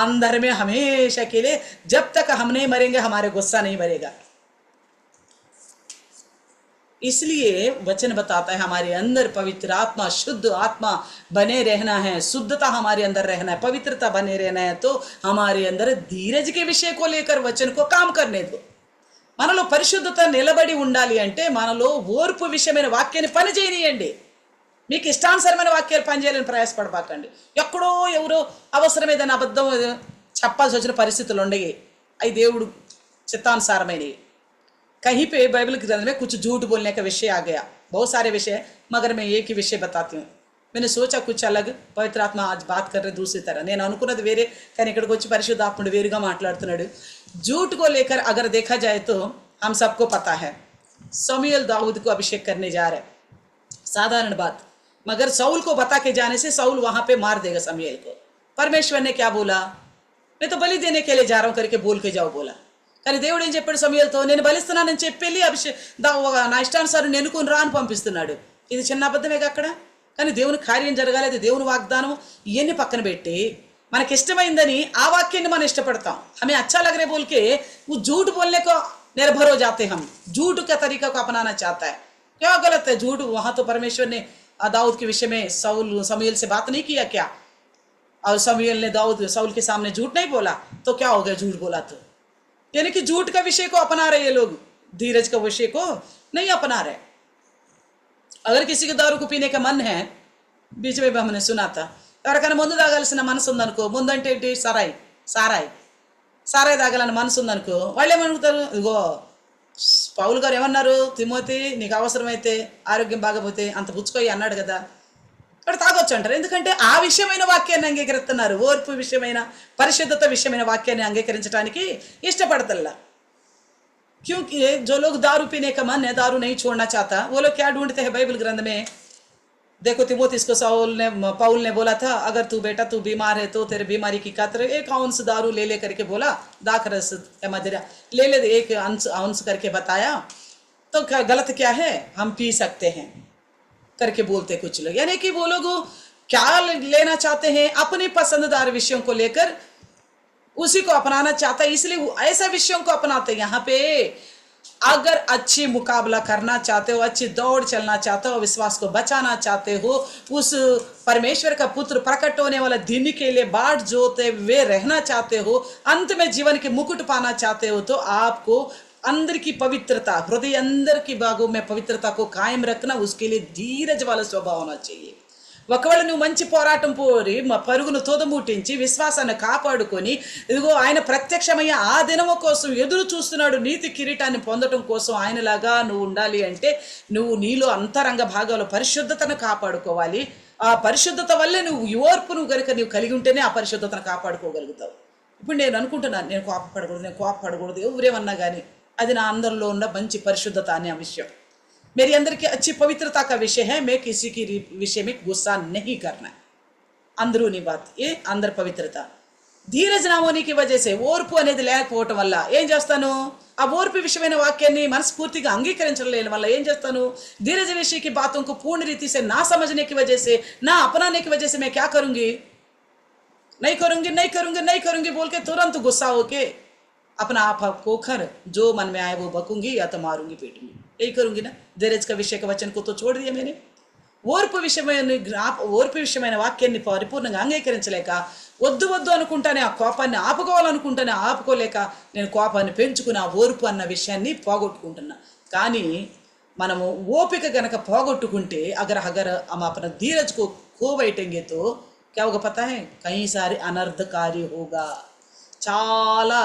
अंदर में हमेशा के लिए, जब तक हम नहीं मरेंगे हमारे गुस्सा नहीं मरेगा. इसलिए वचन बताता है हमारे अंदर पवित्र आत्मा, शुद्ध आत्मा बने रहना है, शुद्धता हमारे अंदर रहना है, पवित्रता बने रहना है. तो हमारे अंदर धीरज के विषय को लेकर वचन को काम करने दो. మనలో పరిశుద్ధత నిలబడి ఉండాలి అంటే మనలో ఓర్పు విషయమైన వాక్యాన్ని పని చేయనియండి. మీకు ఇష్టానుసారమైన వాక్యాలు పనిచేయాలని ప్రయాసపడబాకండి. ఎక్కడో ఎవరో అవసరం ఏదైనా అబద్ధం చెప్పాల్సి వచ్చిన పరిస్థితులు ఉండయి, అవి దేవుడు चित्तानुसारమైనవి. कहीं पे बाइबल के ग्रंथ में कुछ झूठ बोलने का विषय आ गया, बहुत सारे विषय, मगर मैं एक ही विषय बताती हूँ. मैंने सोचा कुछ अलग, पवित्र आत्मा आज बात कर रहे दूसरी तरह. నేను అనుకున్నది వేరే, కానీ ఇక్కడికి వచ్చి పరిశుద్ధాత్ముడు వేరుగా మాట్లాడుతున్నాడు. झूठ को लेकर अगर देखा जाए तो हम सबको पता है समूएल दाऊद को अभिषेक करने जा रहे, साधारण बात, मगर साउल को बता के जाने से साउल वहां पे मार देगा समूएल को. परमेश्वर ने क्या बोला? मैं तो बलि देने के लिए जा रहा हूं करके बोल के जाओ बोला. కానీ దేవుడు ఏం చెప్పాడు సమూయేలుతో? నేను బలిస్తున్నానని చెప్పి నా ఇష్టానుసారం ఎన్నుకొని రా అని పంపిస్తున్నాడు. ఇది చిన్న అబద్ధమే అక్కడ. కానీ దేవుని కార్యం జరగాలి, అది దేవుని వాగ్దానం. ఇవన్నీ పక్కన పెట్టి మనకి ఇష్టమైందని ఆ వాక్యాన్ని మనం ఇష్టపడతాం. हमें अच्छा लग रहा है बोल के वो झूठ बोलने को निर्भर हो जाते हम. झूठ का तरीका को अपनाना चाहता है. क्या गलत है झूठ? वहां तो परमेश्वर ने दाऊद के विषय में समूएल से बात नहीं किया क्या? और समूएल ने साउल के सामने झूठ नहीं बोला, तो क्या हो गया झूठ बोला तो? यानी कि झूठ का विषय को अपना रहे ये लोग, धीरज का विषय को नहीं अपना रहे. अगर किसी को दारू को पीने का मन है, बीच में भी हमने सुना था, ఎవరికైనా ముందు తాగాల్సిన మనసు ఉందనుకో, ముందు అంటే ఏంటి? సారాయి తాగాలని మనసు ఉందనుకో, వాళ్ళు ఏమనుకుంటారు? ఇగో పౌలు గారు ఏమన్నారు? తిమోతి నీకు అవసరమైతే ఆరోగ్యం బాగపోతే అంత పుచ్చుకోయి అన్నాడు కదా, అక్కడ తాగొచ్చు అంటారు. ఎందుకంటే ఆ విషయమైన వాక్యాన్ని అంగీకరిస్తున్నారు. ఓర్పు విషయమైన, పరిశుద్ధత విషయమైన వాక్యాన్ని అంగీకరించడానికి ఇష్టపడతల్లా. क्योंकि जो लोग दारू पीने का मन है, दारू नहीं छोड़ना चाहता, वो लोग क्या ढूंढते हैं बाइबल ग्रंथ में? देखो तिमोथियुस को पौल ने बोला था, अगर तू बेटा तू बीमार है तो तेरे बीमारी की खातिर 1 आउंस दारू ले ले करके बोला, दाखरस या मदिरा ले ले 1 आउंस करके बताया, तो क्या गलत क्या है, हम पी सकते हैं करके बोलते कुछ लोग। यानी कि वो लोग क्या लेना चाहते हैं, अपने पसंददार विषयों को लेकर उसी को अपनाना चाहता है, इसलिए वो ऐसा विषयों को अपनाते हैं। यहाँ पे अगर अच्छी मुकाबला करना चाहते हो, अच्छी दौड़ चलना चाहते हो, विश्वास को बचाना चाहते हो, उस परमेश्वर का पुत्र प्रकट होने वाला दिन के लिए बाट जोते हुए रहना चाहते हो, अंत में जीवन के मुकुट पाना चाहते हो, तो आपको अंदर की पवित्रता, हृदय अंदर की भागों में पवित्रता को कायम रखना, उसके लिए धीरज वाला स्वभाव होना चाहिए। ఒకవేళ నువ్వు మంచి పోరాటం పోరి పరుగును తోదముట్టించి విశ్వాసాన్ని కాపాడుకొని ఇదిగో ఆయన ప్రత్యక్షమయ్యే ఆ దినము కోసం ఎదురు చూస్తున్నాడు, నీతి కిరీటాన్ని పొందడం కోసం ఆయనలాగా నువ్వు ఉండాలి అంటే నువ్వు నీలో అంతరంగ భాగాల పరిశుద్ధతను కాపాడుకోవాలి. ఆ పరిశుద్ధత వల్లే నువ్వు ఓర్పును గనుక నీవు కలిగి ఉంటేనే ఆ పరిశుద్ధతను కాపాడుకోగలుగుతావు. ఇప్పుడు నేను అనుకుంటున్నాను, నేను కోపపడకూడదు ఎవరేమన్నా కానీ అది నా అందరిలో ఉన్న మంచి పరిశుద్ధత అనే విషయం. मेरी अंदर की अच्छी पवित्रता का विषय है, मैं किसी की विषय में गुस्सा नहीं करना. अंदरूनी बात ये अंदर पवित्रता. ధీరజ్ నామోనికి వజేసే ఓర్పు అనేది లేకపోవటం వల్ల ఏం చేస్తాను, ఆ ఓర్పు విషయమైన వాక్యాన్ని మనస్ఫూర్తిగా అంగీకరించలేని వల్ల ఏం చేస్తాను, धीरज विषय की बातों को पूर्ण रीति से ना समझने की वजह से, ना अपनाने की वजह से मैं क्या करूंगी, नहीं करूंगी बोल के तुरंत गुस्सा होके अपना आप खोकर जो मन में आए वो बकूंगी या तो मारूंगी पीटूंगी, यही करूंगी ना. धीरज का विषय का वचन को तो छोड़ दिया मैंने. ఓర్పు విషయమైన వాక్యాన్ని పరిపూర్ణంగా అంగీకరించలేక వద్దు అనుకుంటానే, ఆ కోపాన్ని ఆపుకోవాలనుకుంటానే ఆపుకోలేక నేను కోపాన్ని పెంచుకుని ఆ ఓర్పు అన్న విషయాన్ని పోగొట్టుకుంటున్నా. కానీ మనము ఓపిక గనక పోగొట్టుకుంటే अगर हम अपना धीरज को खो बैठेंगे तो क्या होगा पता है, कई सारे अनर्थकारी होगा, చాలా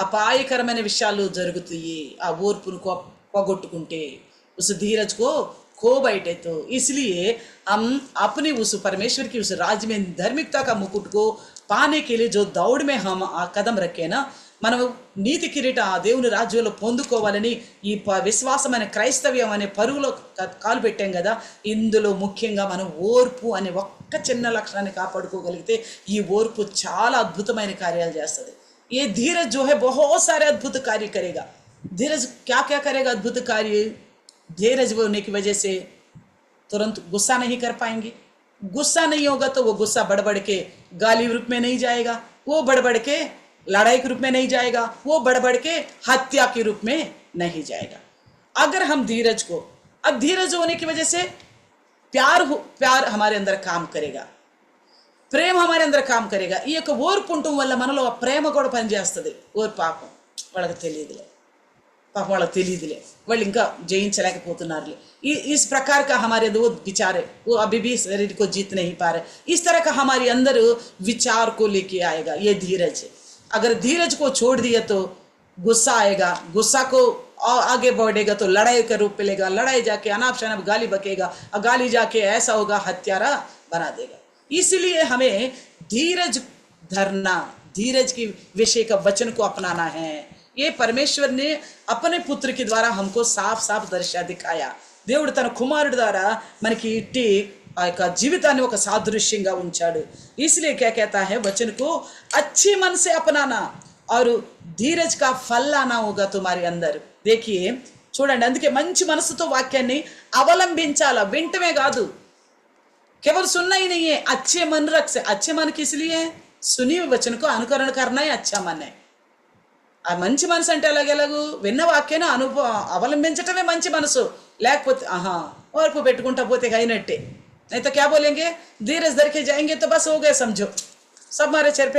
అపాయకరమైన విషయాలు జరుగుతాయి ఆ ఓర్పును పోగొట్టుకుంటే. उस धीरज को खो बैठे तो इसलिए हम अपनी उस परमेश्वर की उस राज्य में धार्मिकता का मुकुट को पाने के लिए जो दौड़ में हम कदम रखे ना, మనం నీతి కిరీట ఆ దేవుని రాజ్యంలో పొందుకోవాలని ఈ విశ్వాసమైన క్రైస్తవ్యం అనే పరుగులో కాలు పెట్టాం కదా. ఇందులో ముఖ్యంగా మనం ఓర్పు అనే ఒక్క చిన్న లక్షణాన్ని కాపాడుకోగలిగితే ఈ ఓర్పు చాలా అద్భుతమైన కార్యాలు చేస్తుంది. ये धीरज जो है बहुत सारे अद्भुत कार्य करेगा. धीरज क्या क्या करेगा अद्भुत कार्य, धीरज होने की वजह से तुरंत गुस्सा नहीं कर पाएंगे. गुस्सा नहीं होगा तो वो गुस्सा बढ़ के गाली रूप में नहीं जाएगा, वो बढ़ के लड़ाई के रूप में नहीं जाएगा, वो बढ़ के हत्या के रूप में नहीं जाएगा. अगर हम धीरज को, अब धीरज होने की वजह से प्यार हमारे अंदर काम करेगा, ప్రేమ हमारे अंदर काम करेगा. ఈ యొక్క ఓర్పు ఉండటం వల్ల మనలో ఆ ప్రేమ కూడా పనిచేస్తుంది. ఓర్పు పాపం వాళ్ళకి తెలియదులే, వాళ్ళు ఇంకా జయించలేకపోతున్నారులే. इस प्रकार का हमारे अंदर वो विचार है, वो अभी भी शरीर को जीत नहीं पा रहे. इस तरह का हमारे अंदर विचार को लेके आएगा ये धीरज है. अगर धीरज को छोड़ दिया तो गुस्सा आएगा, गुस्सा को आगे बढ़ेगा तो लड़ाई का रूप लेगा, लड़ाई जाके अनाप शनाप गाली बकेगा, गाली जाके ऐसा होगा हत्यारा बना देगा. इसलिए हमें धीरज धरना, धीरज की विषय का वचन को अपनाना है. ये परमेश्वर ने अपने पुत्र के द्वारा हमको साफ साफ दर्शा दिखाया. దేవుడు తన కుమారుడి ద్వారా మనకి ఇట్టి ఆ యొక్క జీవితాన్ని ఒక సాదృశ్యంగా ఉంచాడు. इसलिए क्या कहता है वचन को अच्छे मन से अपनाना और धीरज का फल लाना होगा तुम्हारे अंदर. देखिए చూడండి, అందుకే మంచి మనసుతో వాక్యాన్ని అవలంబించాలా, వింటమే కాదు, केवल सुनना ही नहीं है, अच्छे मन रख से. अच्छे मन किस लिए है, सुनी हुए वचन को अनुकरण करना ही अच्छा मन है. ఆ మంచి మనసు అంటే ఎలాగెలాగూ విన్న వాక్యాన్ని అవలంబించటమే మంచి మనసు. లేకపోతే ఓర్పు పెట్టుకుంటా పోతే అయినట్టే. नहीं तो क्या बोलेंगे, धीरज धर के जाएंगे तो बस हो गए समझो, सब हमारे सर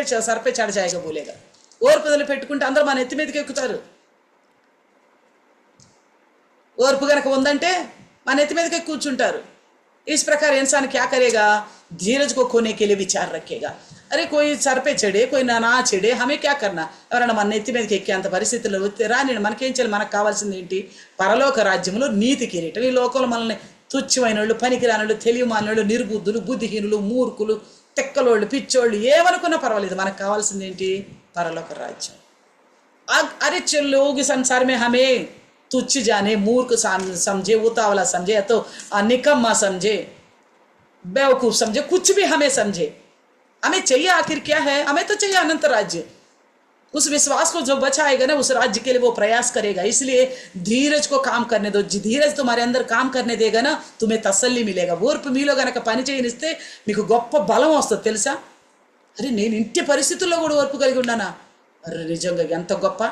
पे चढ़ जाएगा बोलेगा. ఓర్పు పెట్టుకుంటే అందరూ మన ఎత్తి మీదకి ఎక్కుతారు. ఓర్పు కనుక ఉందంటే మన ఎత్తి మీదకి కూర్చుంటారు. इस प्रकार इंसान क्या करेगा, धीरज को खोने के लिए विचार रखेगा. अरे कोई सर पे चढ़े, कोई ना चढ़े, हमें क्या करना, ఎవరైనా మన నెత్తి మీదకి ఎక్కేంత పరిస్థితుల్లో రాని మనకేం చేయాలి, మనకు కావాల్సింది ఏంటి, పరలోక రాజ్యంలో నీతి కిరీటం. ఈ లోకంలో మనల్ని తుచ్చమైన వాళ్ళు, పనికిరానోళ్ళు, తెలియమానోళ్ళు, నిర్బుద్ధులు, బుద్ధిహీనులు, మూర్ఖులు, తెక్కలోళ్ళు, పిచ్చోళ్ళు ఏమనుకున్నా పర్వాలేదు, మనకు కావాల్సింది ఏంటి, పరలోక రాజ్యం. अरे लोग संसार में हमें तुच्छ जाने, मूर्ख समझे, उतावला समझे, तो निकम्मा समझे, बेवकूफ समझे, कुछ भी हमें समझे। हमें चाहिए आखिर क्या है? हमें तो चाहिए अनंत राज्य। उस विश्वास को जो बचाएगा ना, उस राज्य के लिए वो प्रयास करेगा। इसलिए धीरज को काम करने दो। धीरज तुम्हारे अंदर काम करने देगा ना, तुम्हें तसल्ली मिलेगा. ఓర్పు మీలో గనక పని చేయనిస్తే మీకు గొప్ప బలం వస్తుంది తెలుసా. అరే నేను ఇంటి పరిస్థితుల్లో కూడా ఓర్పు కలిగి ఉన్నానా, अरे निजंगा ఎంత గొప్ప.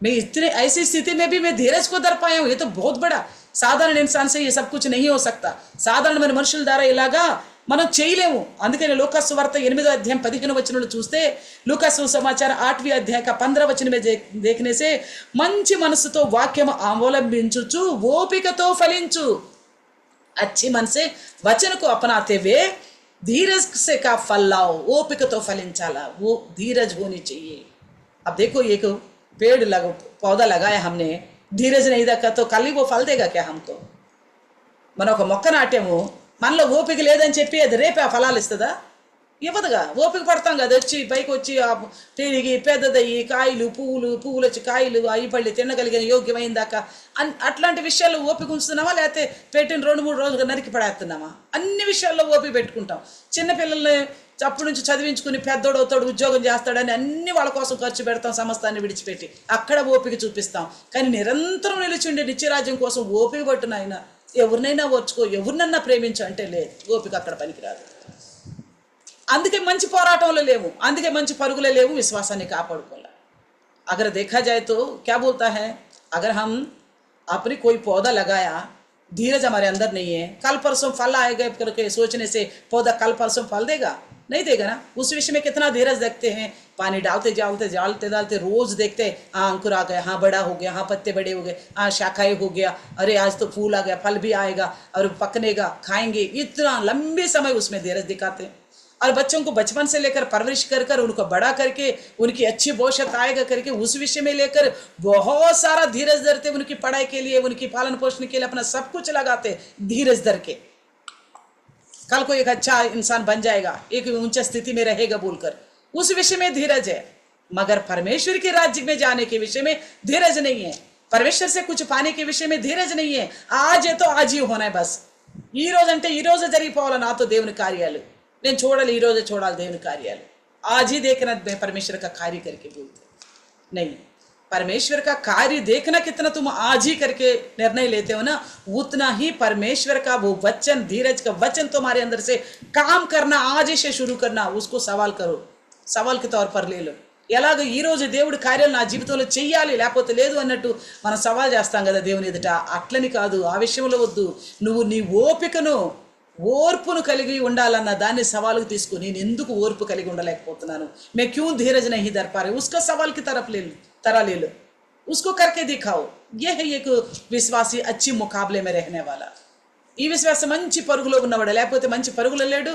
मैं इतने ऐसी स्थिति में भी मैं धीरज को दर पाया हूँ. ये तो बहुत बड़ा. సాధారణ इंसान से ये सब कुछ नहीं हो सकता. సాధారణమైన మనుషుల ద్వారా ఇలాగా మనం చేయలేము. అందుకని లూకాసు వార్త 8వ అధ్యాయం 15వ వచనంలో చూస్తే, లూకాసు సమాచార 8వ అధ్యాయ 15వ వచనం में देखने से మంచి మనసుతో వాక్యం అవలంబించుచు ఓపికతో ఫలించు. अच्छी मन से वचन को अपनाते हुए धीरज से का फल लाओ. ओपिकतो फलिंचाला, वो धीरज होनी चाहिए. अब देखो एक पेड़ पौधा लगाया हमने, धीरज नहीं रखा तो कल ही वो फल देगा क्या हमको? మనం ఒక మొక్క నాట్యము, మనలో ఓపిక లేదని చెప్పి అది రేపే ఆ ఫలాలు ఇస్తుందా? ఇవ్వదుగా. ఓపిక పడతాం కదా, వచ్చి పైకి వచ్చి పెరిగి పెద్దదయ్యి కాయలు పువ్వులు వచ్చి కాయలు అవి పళ్ళు తినగలిగిన యోగ్యమైందాకా అట్లాంటి విషయాల్లో ఓపిక ఉంచుతున్నామా, లేకపోతే పెట్టిన 2-3 రోజులు నరికి పడేస్తున్నామా? అన్ని విషయాల్లో ఓపిక పెట్టుకుంటాం. చిన్నపిల్లల్ని అప్పటి నుంచి చదివించుకుని పెద్దోడు అవుతాడు, ఉద్యోగం చేస్తాడని అన్ని వాళ్ళ కోసం ఖర్చు పెడతాం, సమస్తాన్ని విడిచిపెట్టి అక్కడ ఓపిక చూపిస్తాం. కానీ నిరంతరం నిలిచి ఉండే నిత్యరాజ్యం కోసం ఓపిక పట్టున ఆయన ఎవరినైనా ఓర్చుకో, ఎవరినన్నా ప్రేమించు అంటే లేదు, ఓపిక అక్కడ పనికిరాదు. అందుకే మంచి పోరాటంలో లేవు, అందుకే మంచి పరుగులో లేవు, విశ్వాసాన్ని కాపాడుకోలే. अगर देखा जाए तो क्या बोलता है, अगर हम अपनी कोई पौधा लगाया, धीरज हमारे अंदर नहीं है, कल परसों फल आएगा करके सोचने से पौधा कल परसों फल देगा? नहीं देगा ना. उस विषय में कितना धीरज देखते हैं, पानी डालते रोज देखते हैं, हाँ अंकुर आ गया, हाँ बड़ा हो गया, हाँ पत्ते बड़े हो गए, हाँ शाखाएं हो गया, अरे आज तो फूल आ गया, फल भी आएगा और पकनेगा, खाएंगे. इतना लंबे समय उसमें धीरज दिखाते हैं. और बच्चों को बचपन से लेकर परवरिश कर उनको बड़ा करके उनकी अच्छी भविष्यत आएगा करके उस विषय में लेकर बहुत सारा धीरज धरते, उनकी पढ़ाई के लिए, उनकी पालन पोषण के लिए अपना सब कुछ लगाते धीरज धर के. कल को एक अच्छा इंसान बन जाएगा, एक ऊंचा स्थिति में रहेगा बोलकर उस विषय में धीरज है. मगर परमेश्वर के राज्य में जाने के विषय में धीरज नहीं है, परमेश्वर से कुछ पाने के विषय में धीरज नहीं है. आज है तो आज ही होना है बस. ఈ రోజు అంటే ఈ రోజు జరిగిపోవాలి నాతో దేవుని కార్యాలు, నేను చూడాలి, ఈ రోజే చూడాలి దేవుని కార్యాలు. आज ही देखना परमेश्वर का कार्य करके बोलते नहीं. परमेश्वर का कार्य देखना कितना तुम आज ही करके निर्णय लेते हो ना, उतना ही परमेश्वर का वो वचन, धीरज का वचन तुम्हारे अंदर से काम करना आज ही से शुरू करना. उसको सवाल करो, సవాల్ కి తోర్ పర్ లేలో. ఎలాగ ఈ రోజు దేవుడి కార్యాలు నా జీవితంలో చెయ్యాలి లేకపోతే లేదు అన్నట్టు మనం సవాల్ చేస్తాం కదా దేవుని ఎదుట. అట్లని కాదు, ఆ విషయంలో వద్దు. నువ్వు నీ ఓపికను, ఓర్పును కలిగి ఉండాలన్న దాన్ని సవాలుకు తీసుకుని నేను ఎందుకు ఓర్పు కలిగి ఉండలేకపోతున్నాను, मैं क्यों धीरज नहीं धर पा रहे, उसका सवाल की तरह ले लो, उसको करके दिखाओ. ये है एक विश्वासी अच्छी मुकाबले में रहने वाला. ఈ విశ్వాస మంచి పరుగులో ఉన్నవాడు, లేకపోతే మంచి పరుగులో లేడు,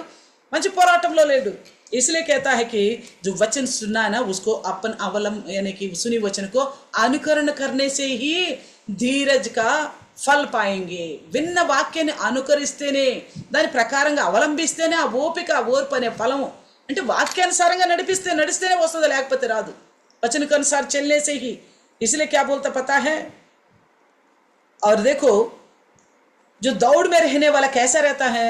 మంచి పోరాటంలో లేడు. इसलिए कहता है कि जो वचन सुनना है ना, उसको अपन अवलंब यानी कि सुनी वचन को अनुकरण करने से ही धीरज का ఫల్ పాయింగే. విన్న వాక్యాన్ని అనుకరిస్తేనే, దాని ప్రకారంగా అవలంబిస్తేనే ఆ ఓపిక, ఓర్పు అనే ఫలము అంటే వాక్యానుసారంగా నడిస్తేనే వస్తుంది, లేకపోతే రాదు. वचन के अनुसार चलने से ही. इसलिए क्या बोलता पता है, और देखो जो दौड़ में रहने वाला कैसा रहता है,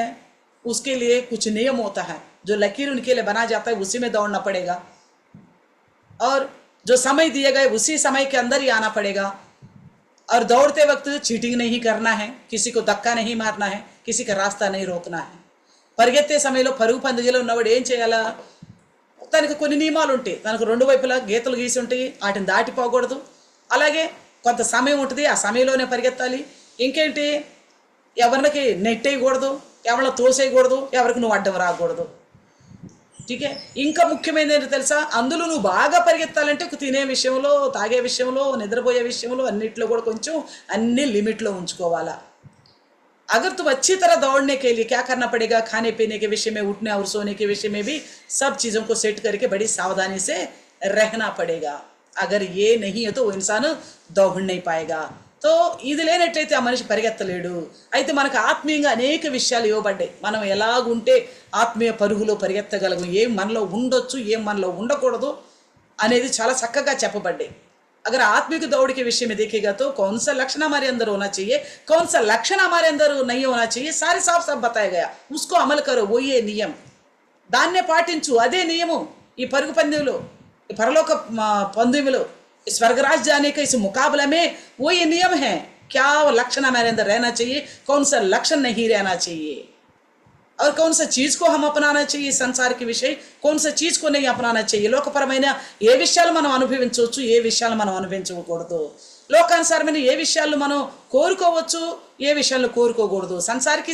उसके लिए कुछ नियम होता है, जो लकीर उनके लिए बना जाता है, उसी में दौड़ना पड़ेगा. और जो समय दिए गए उसी समय के अंदर ही आना पड़ेगा. और दौड़ते वक्त चीटिंग नहीं करना है, किसी को धक्का नहीं मारना है, किसी का रास्ता नहीं रोकना है. పరిగెత్తే సమయంలో పరుగు పందెంలో ఉన్నవాడు ఏం చేయాలా, తనకు కొన్ని నియమాలు ఉంటాయి, తనకు 2 వైపులా గీతలు గీసి ఉంటాయి, వాటిని దాటిపోకూడదు. అలాగే కొంత సమయం ఉంటుంది, ఆ సమయంలోనే పరిగెత్తాలి. ఇంకేంటి, ఎవరికి నెట్టేయకూడదు, ఎవరిని తోసేయకూడదు, ఎవరికి నువ్వు అడ్డం రాకూడదు. ఠీకే. ఇంకా ముఖ్యమైనది ఏంటో తెలుసా, అందులో నువ్వు బాగా పరిగెత్తాలంటే తినే విషయంలో, తాగే విషయంలో, నిద్రపోయే విషయంలో అన్నిట్లో కూడా కొంచెం అన్ని లిమిట్లో ఉంచుకోవాలా. अगर तुम अच्छी तरह दौड़ने के लिए क्या करना पड़ेगा, खाने पीने के विषय में, उठने और सोने के विषय में भी सब चीज़ों को सेट करके बड़ी सावधानी से रहना पड़ेगा. अगर ये नहीं है तो वो इंसान दौड़ नहीं पाएगा. तो ఇది లేనట్లయితే ఆ మనిషి పరిగెత్తలేడు. అయితే మనకు ఆత్మీయంగా అనేక విషయాలు ఇవ్వబడ్డాయి, మనం ఎలాగుంటే ఆత్మీయ పరుగులో పరిగెత్తగలము, ఏం మనలో ఉండొచ్చు, ఏం మనలో ఉండకూడదు అనేది చాలా చక్కగా చెప్పబడ్డాయి. अगर आत्मिक दौड़ के विषय में देखेगा तो कौन सा लक्षण हमारे अंदर होना चाहिए, कौन सा लक्षण हमारे अंदर नहीं होना चाहिए, सारे साफ साफ बताया गया। उसको अमल करो, वो ये नियम దాన్నే పాటించు, అదే నియమం। ఈ పరుగు పందెంలో, ఈ పరలోక పందెంలో, इस स्वर्गराज जाने का इस मुकाबले में वो ये नियम है। क्या लक्षण हमारे अंदर रहना चाहिए, कौन सा लक्षण नहीं रहना चाहिए, और कौन सा चीज को हम अपनाना चाहिए, संसार के विषय कौन सा चीज को नहीं अपनाना चाहिए। లోకపరమైన ఏ విషయాలు మనం అనుభవించవచ్చు, ఏ విషయాలు మనం అనుభవించకూడదు, లోకానుసారమైన ఏ విషయాలు మనం కోరుకోవచ్చు, ఏ విషయాలు కోరుకోకూడదు। संसार के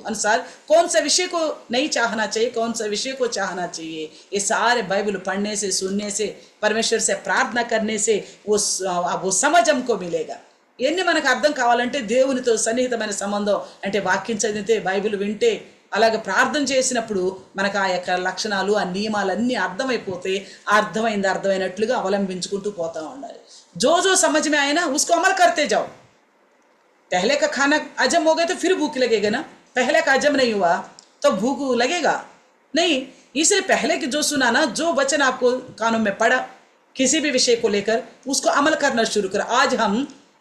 अनुसार कौन सा विषय को नहीं चाहना चाहिए, कौन सा विषय को चाहना चाहिए। ये सारे बाइबल पढ़ने से, सुनने से, परमेश्वर से प्रार्थना करने से वो समझ हमको मिलेगा। ఇవన్నీ మనకు అర్థం కావాలంటే దేవునితో సన్నిహితమైన సంబంధం అంటే వాక్యం చదివితే, బైబిల్ వింటే, అలాగే ప్రార్థన చేసినప్పుడు మనకు ఆ యొక్క లక్షణాలు, ఆ నియమాలన్నీ అర్థమైపోతే అర్థమైనట్లుగా అవలంబించుకుంటూ పోతూ ఉండాలి। जो जो समझ में आए ना उसको अमल करते जाओ। पहले का खाना हजम हो गया तो फिर भूख लगेगा ना, पहले का हजम नहीं हुआ तो भूख लगेगा नहीं। इसलिए पहले की जो सुना ना, जो वचन आपको कानों में पड़ा किसी भी विषय को लेकर, उसको अमल करना शुरू करो। आज हम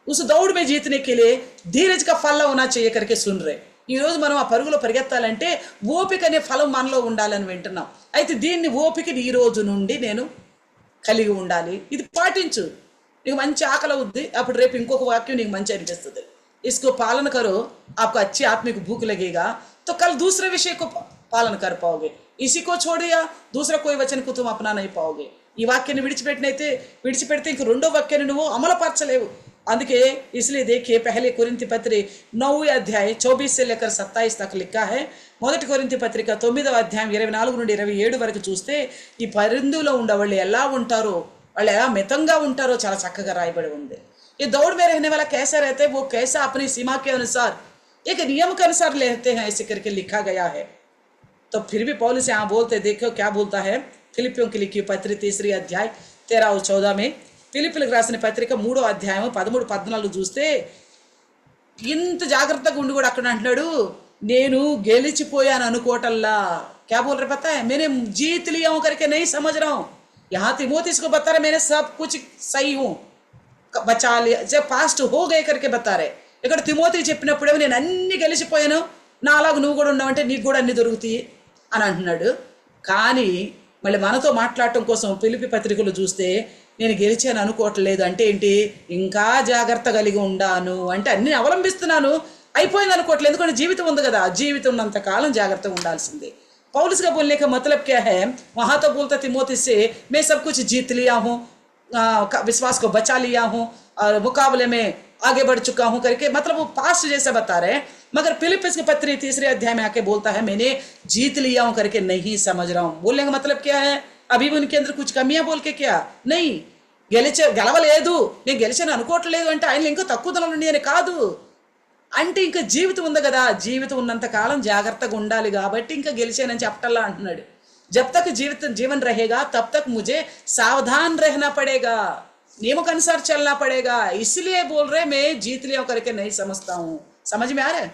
उस दौड़ में जीतने के लिए धीरज का फल होना चाहिए करके सुन रहे। ఈ రోజు మనం ఆ పరుగులో పరిగెత్తాలంటే ఓపిక అనే ఫలం మనలో ఉండాలని వింటున్నాం। అయితే దీన్ని ఓపికని ఈ రోజు నుండి నేను కలిగి ఉండాలి, ఇది పాటించు। నీకు మంచి ఆకలి అవుద్ది, అప్పుడు రేపు ఇంకొక వాక్యం నీకు మంచి అనిపిస్తుంది। इसको पालन करो, आपको अच्छी आत्मिक भूख लगेगा तो कल दूसरे विषय को पालन कर पाओगे। इसी को छोड़ दिया दूसरा कोई वचन को तुम अपना नहीं पाओगे। ఈ వాక్యాన్ని విడిచిపెడితే ఇంక రెండో వాక్యాన్ని నువ్వు అమలుపరచలేవు। అందుకే इसलिए देखिए पहले कोरिन्थी पत्री 9 अध्याय 24 से लेकर 27 तक लिखा है। మొదటి కొరింథీ పత్రిక 9వ అధ్యాయం 24 నుండి 27 వరకు చూస్తే ఈ పరిధిలో ఉండేవాళ్ళు ఎలా ఉంటారో, వాళ్ళు ఎలా మితంగా ఉంటారో చాలా చక్కగా రాయబడి ఉంది। ये दौड़ में रहने वाला कैसा रहता है, वो कैसा अपनी सीमा के अनुसार एक नियम के अनुसार लेते हैं, ऐसे करके लिखा गया है। तो फिर भी पौलुस यहाँ बोलते, देखो क्या बोलता है। फिलिपियों की लिखी पत्री 3 अध्याय 13 और 14 में, ఫిలిప్పీయులకు రాసిన పత్రిక 3వ అధ్యాయం 13, 14 చూస్తే ఇంత జాగ్రత్తగా ఉండి కూడా అక్కడ అంటున్నాడు, నేను గెలిచిపోయాను అనుకోవటల్లా। क्या बोल रहे पता है, मैंने जीत लिया हूं करके नहीं समझ रहा हूं। यहाँ तिमोथी को बता रहे मैंने सब कुछ सही हूं, बचा लिया, जब पास्ट हो गए करके बता रहे। ఇక్కడ తిమోతి చెప్పినప్పుడేమో నేను అన్ని గెలిచిపోయాను, నాలాగా నువ్వు కూడా ఉన్నావంటే నీకు కూడా అన్ని దొరుకుతాయి అని అంటున్నాడు। కానీ మళ్ళీ మనతో మాట్లాడటం కోసం ఫిలిప్పీ పత్రికలు చూస్తే నేను గెలిచాను అనుకోవట్లేదు అంటే ఏంటి, ఇంకా జాగ్రత్త కలిగి ఉండాను అంటే అన్ని అవలంబిస్తున్నాను, అయిపోయింది అనుకోవట్లేదు। ఎందుకంటే జీవితం ఉంది కదా, జీవితం ఉన్నంత కాలం జాగ్రత్తగా ఉండాల్సిందే। पौलुस का बोलने का मतलब क्या है, वहाँ तो बोलता तिमोथी से मैं सब कुछ जीत लिया हूँ, विश्वास को बचा लिया हूँ और मुकाबले में आगे बढ़ चुका हूँ करके, मतलब वो पास्ट जैसा बता रहे हैं। मगर फिलिप्पियों की पत्री 3 अध्याय में आके बोलता है मैंने जीत लिया हूँ करके नहीं समझ रहा हूँ। बोलने का मतलब क्या है, अभी भी उनके अंदर कुछ कमियां बोल के क्या नहीं, గెలవలేదు, నేను గెలిచాను అనుకోవట్లేదు అంటే ఆయన ఇంకా తక్కువదనం నుండి అని కాదు, అంటే ఇంకా జీవితం ఉంది కదా, జీవితం ఉన్నంత కాలం జాగ్రత్తగా ఉండాలి కాబట్టి ఇంకా గెలిచానని చెప్పటల్లా అంటున్నాడు। जब तक जीवन रहेगा तब तक मुझे सावधान रहना पड़ेगा, नियमों के अनुसार चलना पड़ेगा। इसलिए बोल रहे मैं जीत लिया करके नहीं समझता हूँ। समझ में आ रहा है,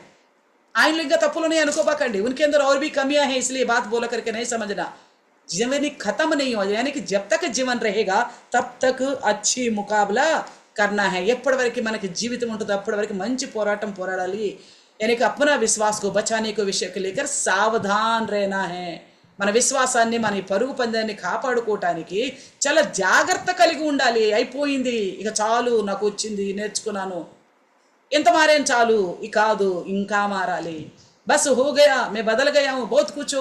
ఆయన ఇంకా తప్పులు नहीं అనుకోబాకండి, उनके अंदर और भी कमियां हैं, इसलिए बात बोला करके नहीं समझना। जीवन खत्म नहीं हो, यानी कि जब तक जीवन रहेगा तब तक अच्छी मुकाबला करना है। ఎప్పటి వరకు మనకి జీవితం ఉంటుందో అప్పటి వరకు మంచి పోరాటం పోరాడాలి। यानी कि अपना विश्वास को बचाने को विषय को लेकर सावधान रहना है। మన విశ్వాసాన్ని, మన ఈ పరుగు పందాన్ని కాపాడుకోవటానికి చాలా జాగ్రత్త కలిగి ఉండాలి। అయిపోయింది ఇక చాలు, నాకు వచ్చింది నేర్చుకున్నాను, ఎంత మారేం చాలు, ఇక కాదు ఇంకా మారాలి। बस हो गया, मैं बदल गया हूँ, बहुत कुछ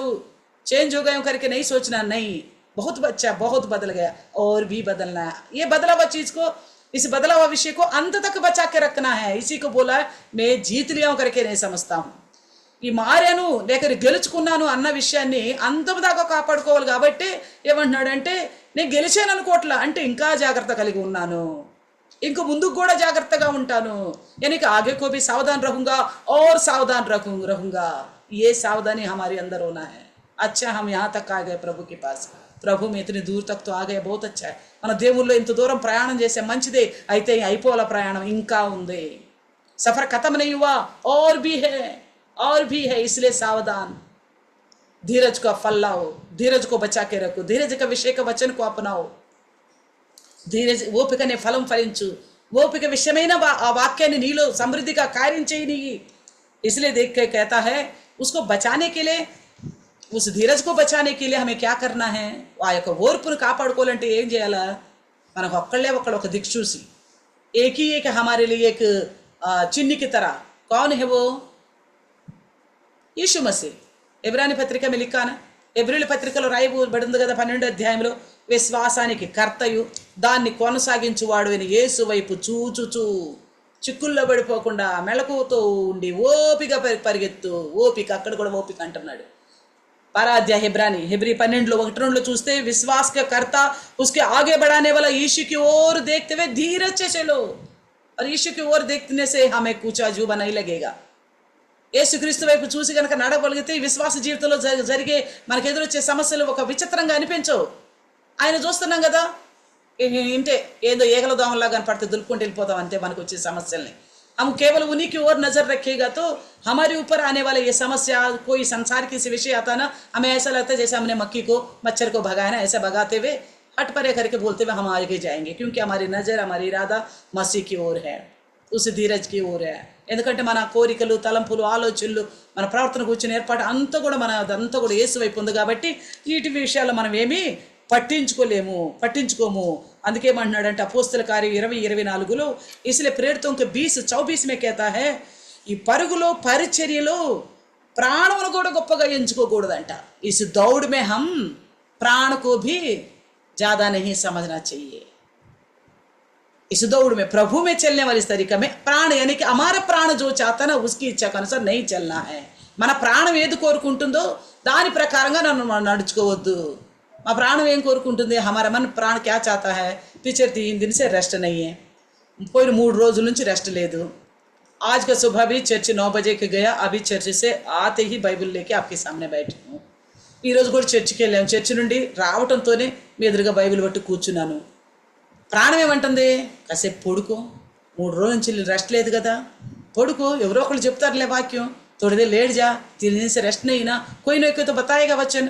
चेंज हो गया हूँ करके नहीं सोचना, नहीं, बहुत बच्चा बहुत बदल गया और भी बदलना है। ये बदला हुआ चीज को, इस बदला हुआ विषय को अंत तक बचा के रखना है। इसी को बोला मैं जीत लिया हूँ करके नहीं समझता हूँ। ఈ మారాను లేక గెలుచుకున్నాను అన్న విషయాన్ని అంతం దాకా కాపాడుకోవాలి కాబట్టి ఏమంటున్నాడంటే నేను గెలిచాను అనుకోవట్లా అంటే ఇంకా జాగ్రత్త కలిగి ఉన్నాను, ఇంక ముందుకు కూడా జాగ్రత్తగా ఉంటాను। यानी कि आगे को भी सावधान रहूंगा और सावधान रहूंगा। ये सावधानी हमारे अंदर होना है। अच्छा हम यहाँ तक आ गए प्रभु के पास, ప్రభు में इतनी दूर तक तो आ गए, बहुत अच्छा है। మన దేవుల్లో ఇంత దూరం ప్రయాణం చేసే మంచిదే, అయితే అయిపోవాల ప్రయాణం ఇంకా ఉంది। सफर खत्म नहीं हुआ, और भी है, इसलिए सावधान। धीरज का फल लाओ, धीरज को बचा के रखो, धीरज का विषय का वचन को अपनाओ। ధీరజ్ ఓపికనే ఫలం ఫలించు, ఓపిక విషయమైన ఆ వాక్యాన్ని నీలో సమృద్ధిగా కార్యం చేయని. इसलिए देख के कहता है उसको बचाने के लिए, उस धीरज को बचाने के लिए हमें क्या करना है, ఆ యొక్క ఓర్పును కాపాడుకోవాలంటే ఏం చేయాలా? మనకు ఒక్కళ్ళే ఒక్కళ్ళు ఒక దిక్కు చూసి एक ही एक हमारे लिए एक चिन्ह की तरह कौन है वो? यीशु मसीह. ఎబ్రాని పత్రిక में लिखा ना, ఎబ్రిల్ పత్రికలో రాయబడింది కదా 12వ అధ్యాయంలో, విశ్వాసానికి కర్తయు దాన్ని కొనసాగించువాడు అయిన యేసు వైపు చూచుచూ చిక్కుల్లో పడిపోకుండా మెలకువతో ఉండి ఓపిక పరిగెత్తు. ఓపిక, అక్కడ కూడా ఓపిక అంటున్నాడు. 12 अध्याय हेब्री 12 1-2 చూస్తే विश्वास के कर्ता उसके आगे बढ़ाने वाला यीशु की ओर देखते हुए धीरज से चलो, और यीशु की ओर देखने से हमें कुछ अजूबा नहीं लगेगा. యేసుక్రీస్తు వైపు చూసి కనుక నడవగలిగితే ఈ విశ్వాస జీవితంలో జరిగే మనకు ఎదురొచ్చే సమస్యలు ఒక విచిత్రంగా అనిపించవు. ఆయన చూస్తున్నాం కదా, ఇంటే ఏదో ఏగల దోమలా కనపడితే దులుపుకుంటూ వెళ్ళిపోతాం అంతే మనకు వచ్చే సమస్యల్ని. हम केवल उन्हीं की ओर नजर रखेगा तो हमारे ऊपर आने वाले ये समस्या, कोई संसार की विषय आता ना, हमें ऐसा लगता है जैसे हमने मक्खी को मच्छर को भगाया ना, ऐसा भगाते हुए हट परे करके बोलते हुए हम आगे जाएंगे, क्योंकि हमारी नजर, हमारी इरादा मसीह की ओर है, उस धीरज की ओर है. ఎందుకంటే మన కోరికలు, తలంపులు, ఆలోచనలు, మన ప్రవర్తన కూర్చుని ఏర్పాటు అంతా కూడా అదంతా కూడా యేసు వైపు ఉంది కాబట్టి వీటి విషయాల్లో మనం ఏమీ పట్టించుకోము. అందుకేమంటున్నాడంటే అపోస్తల కార్యం 20-24లో इसलिए प्रेरितों के 20-24 में कहता है, ఈ పరుగులో పరిచర్యలో ప్రాణమును కూడా గొప్పగా ఎంచుకోకూడదంట. इस दौड़ में हम प्राण को भी ज्यादा नहीं समझना चाहिए. इस दौड़ में प्रभु में चलने वाली तरीका में प्राण यानी कि हमारा प्राण जो चाहता है ना उसकी इच्छा के अनुसार नहीं चलना है. మన ప్రాణం ఏది కోరుకుంటుందో దాని ప్రకారంగా నడుచుకోవద్దు. మా ప్రాణం ఏం కోరుకుంటుంది? हमारा मन प्राण क्या चाहता है? पिछले 3 दिन से रेस्ट नहीं है, పోయిన 3 రోజుల నుంచి రెస్ట్ లేదు. आज का सुबह भी चर्च 9 बजे के गया, अभी चर्च से आते ही बाइबल लेके आपके सामने बैठी हूँ. ఈరోజు కూడా చర్చికి వెళ్ళాము, చర్చి నుండి రావటంతోనే మీ ఎదురుగా బైబిల్ పట్టి కూర్చున్నాను. ప్రాణం ఏమంటుంది? కాసేపు పడుకో, 3 రోజుల నుంచి రెస్ట్ లేదు కదా, పడుకో. ఎవరో ఒకళ్ళు చెప్తారులే వాక్యం, थोड़ी देर लेट जा, 3 दिन से रेस्ट नहीं ना, कोई ना कोई तो बताएगा वचन.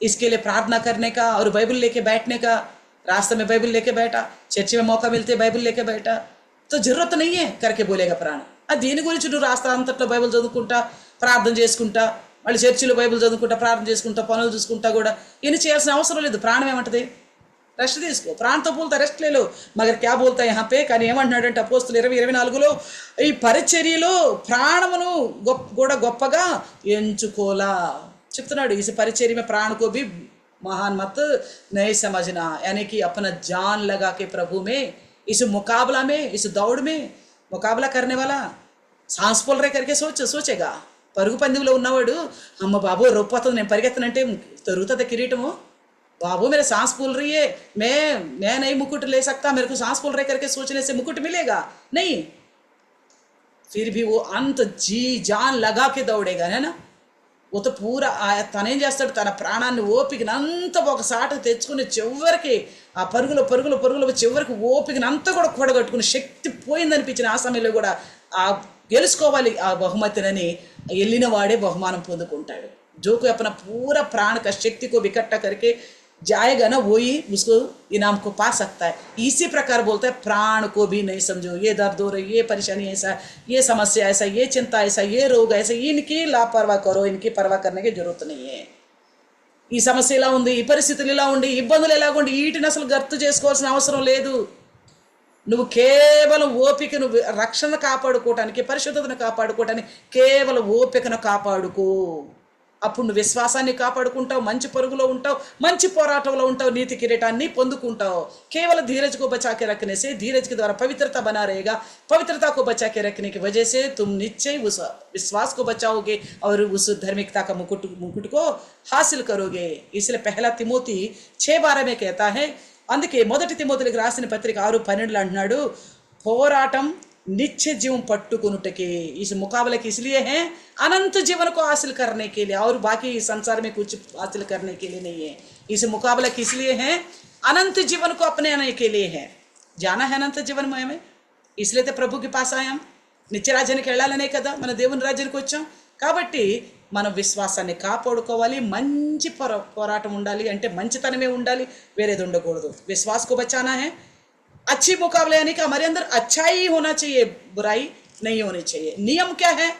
इसके लिए प्रार्थना करने का और बाइबल लेके बैठने का. रास्ते में बाइबल लेके बैठा, चर्च में मौका मिलते बाइबल लेके बैठा, तो जरूरत नहीं है करके बोलेगा प्राण. దీని గురించి నువ్వు రాస్తా అంతట్లో బైబిల్ చదువుకుంటా, ప్రార్థన చేసుకుంటా, మళ్ళీ చర్చిలో బైబిల్ చదువుకుంటా, ప్రార్థన చేసుకుంటా, పనులు చూసుకుంటా కూడా ఇన్ని చేయాల్సిన అవసరం లేదు. ప్రాణం ఏమంటది? రెస్ట్ తీసుకో. ప్రాణంతో బోల్తా రెస్ట్ లేదు, మగర్ క్యా బోల్తా యహా పే. కానీ ఏమంటున్నాడంటే అపోస్తులు 20-24లో ఈ పరిచర్యలో ప్రాణమును కూడా గొప్పగా ఎంచుకోలా చెప్తున్నాడు. इस परिचर्या में प्राण को भी महान मत नहीं समझना, यानी कि अपना जान लगा के प्रभु में, इस मुकाबला में, इस दौड़ में मुकाबला करने वाला सांस बोल रहे करके सोचेगा. పరుగు పందెంలో ఉన్నవాడు అమ్మ బాబు రొప్పవుతుంది, నేను పరిగెత్తనంటే తరుగుతుంది కిరీటము, बाबू मेरे सांस फूल रही है, मैं नहीं मुकुट ले सकता, मेरे को सांस फूल रहे करके सोचने से मुकुट मिलेगा नहीं. फिर भी वो अंत जी जान लगा के दौड़ेगा, है ना. वो तो पूरा తనేం చేస్తాడు, తన ప్రాణాన్ని ఓపికనంతా ఒకసాట తెచ్చుకుని చివరికి ఆ పరుగులో చివరికి ఓపికనంతా కూడా కూడగట్టుకుని శక్తి పోయిందనిపించిన ఆ సమయంలో కూడా ఆ గెలుచుకోవాలి ఆ బహుమతిని వెళ్ళిన వాడే బహుమానం పొందుకుంటాడు. जो कोई अपना पूरा प्राण का शक्ति को इकट्ठा करके जाएगा ना, वही उसको इनाम को पा सकता है. इसी प्रकार बोलता है प्राण को भी नहीं समझो, ये दर्द हो रही, ये परेशानी ऐसा, ये समस्या ऐसा, ये चिंता ऐसा, ये रोग ऐसा, इनकी लापरवाह करो, इनकी परवाह करने की जरूरत नहीं है. ఈ సమస్య ఇలా ఉంది, ఈ పరిస్థితులు ఇలా ఉండి, ఇబ్బందులు ఎలాగుండి, వీటిని అసలు గుర్తు చేసుకోవాల్సిన అవసరం లేదు. నువ్వు కేవలం ఓపికను, రక్షణ కాపాడుకోవటానికి, పరిశుద్ధతను కాపాడుకోవటానికి కేవలం ఓపికను కాపాడుకో. అప్పుడు నువ్వు విశ్వాసాన్ని కాపాడుకుంటావు, మంచి పరుగులో ఉంటావు, మంచి పోరాటంలో ఉంటావు, నీతి కిరీటాన్ని పొందుకుంటావు. केवल धीरज को बचा के रखने से, धीरज के द्वारा पवित्रता बना रहेगा. पवित्रता को बचा के रखने की वजह से तुम निश्चय उस विश्वास को बचाओगे और उस धार्मिकता का मुकुट को हासिल करोगे. इसलिए पहला तिमोती 6:12 में कहता है, అందుకే మొదటి తిమోతికి రాసిన పత్రిక 6:12 అంటున్నాడు, పోరాటం नित्य जीवन पट्टुकुनुटके. इस मुकाबले के इसलिए है अनंत जीवन को हासिल करने के लिए, और बाकी संसार में कुछ हासिल करने के लिए नहीं है. इस मुकाबला किस लिए है? अनंत जीवन को अपने आने के लिए है. जाना है अनंत जीवन में हमें, इसलिए तो प्रभु के पास आया. నిత్య రాజ్యానికి వెళ్ళాలనే కదా మన దేవుని రాజ్యానికి వచ్చాం. కాబట్టి మనం విశ్వాసాన్ని కాపాడుకోవాలి, మంచి పోరాటం ఉండాలి, అంటే మంచితనమే ఉండాలి, వేరేది ఉండకూడదు. విశ్వాస్ को बचाना है, अच्छी मुकाबला यानी कि हमारे अंदर अच्छाई ही होना चाहिए, बुराई नहीं होनी चाहिए। నియम क्या है?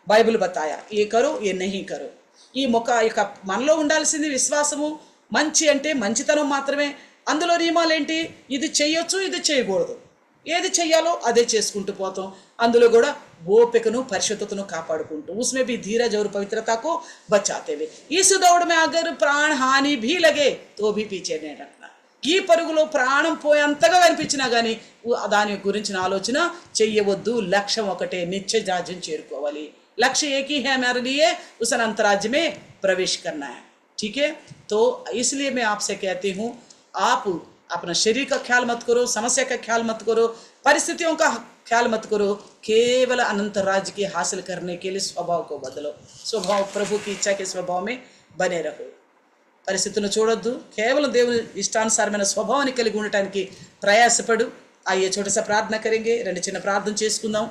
బైబిల్ बताया, ये करो ये नहीं करो। ఈ ఇక మనలో ఉండాల్సింది విశ్వాసము, మంచి అంటే మంచితనం మాత్రమే। అందులో నియమాలు ఏంటి? ఇది చేయొచ్చు, ఇది చేయకూడదు, ఏది చెయ్యాలో అదే చేసుకుంటూ పోతాం। అందులో కూడా ఓపికను పరిశుద్ధతను కాపాడుకుంటూ, उसमें भी धीरज और पवित्रता को बचाते हुए, इस दौड़ में अगर प्राण हानि भी लगे तो भी पीछे नहीं हटना। ఈ పరుగులో ప్రాణం పోయేంతగా అనిపించినా కానీ దాని గురించిన ఆలోచన చెయ్యవద్దు। లక్ష్యం ఒకటే, నిత్య రాజ్యం చేరుకోవాలి। लक्ष्य एक ही है हमारे लिए, उस अनंत राज्य में प्रवेश करना है। ठीक है, तो इसलिए मैं आपसे कहती हूँ, आप अपना शरीर का ख्याल मत करो, समस्या का ख्याल मत करो, परिस्थितियों का ख्याल मत करो, केवल अनंत राज्य के हासिल करने के लिए स्वभाव को बदलो। स्वभाव प्रभु की इच्छा के स्वभाव में बने रहो। పరిస్థితులను చూడొద్దు, కేవలం దేవుని ఇష్టానుసారమైన స్వభావాన్ని కలిగి ఉండటానికి ప్రయాసపడు। आइए छोटा सा प्रार्थना करेंगे, రెండు చిన్న ప్రార్థన చేసుకుందాం।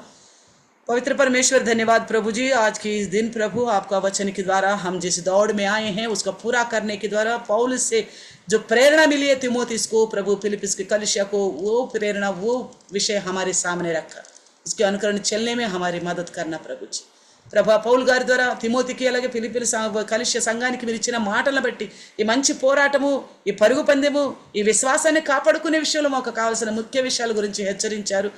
पवित्र परमेश्वर, धन्यवाद प्रभु जी, आज की इस दिन प्रभु आपका वचन के द्वारा हम जिस दौड़ में आए हैं उसका पूरा करने के द्वारा पौलुस से जो प्रेरणा मिली है तिमोथियुस को, प्रभु फिलिप्पिस की कलीसिया को, वो प्रेरणा वो विषय हमारे सामने रखा, इसके अनुकरण चलने में हमारी मदद करना प्रभु जी। ప్రభా పౌలు గారి ద్వారా తిమోతికి అలాగే ఫిలిప్పీల కలీసియా సంఘానికి మీరు ఇచ్చిన మాటలను బట్టి ఈ మంచి పోరాటము, ఈ పరుగు పందెము, ఈ విశ్వాసాన్ని కాపాడుకునే విషయంలో మాకు కావాల్సిన ముఖ్య విషయాల గురించి హెచ్చరించారు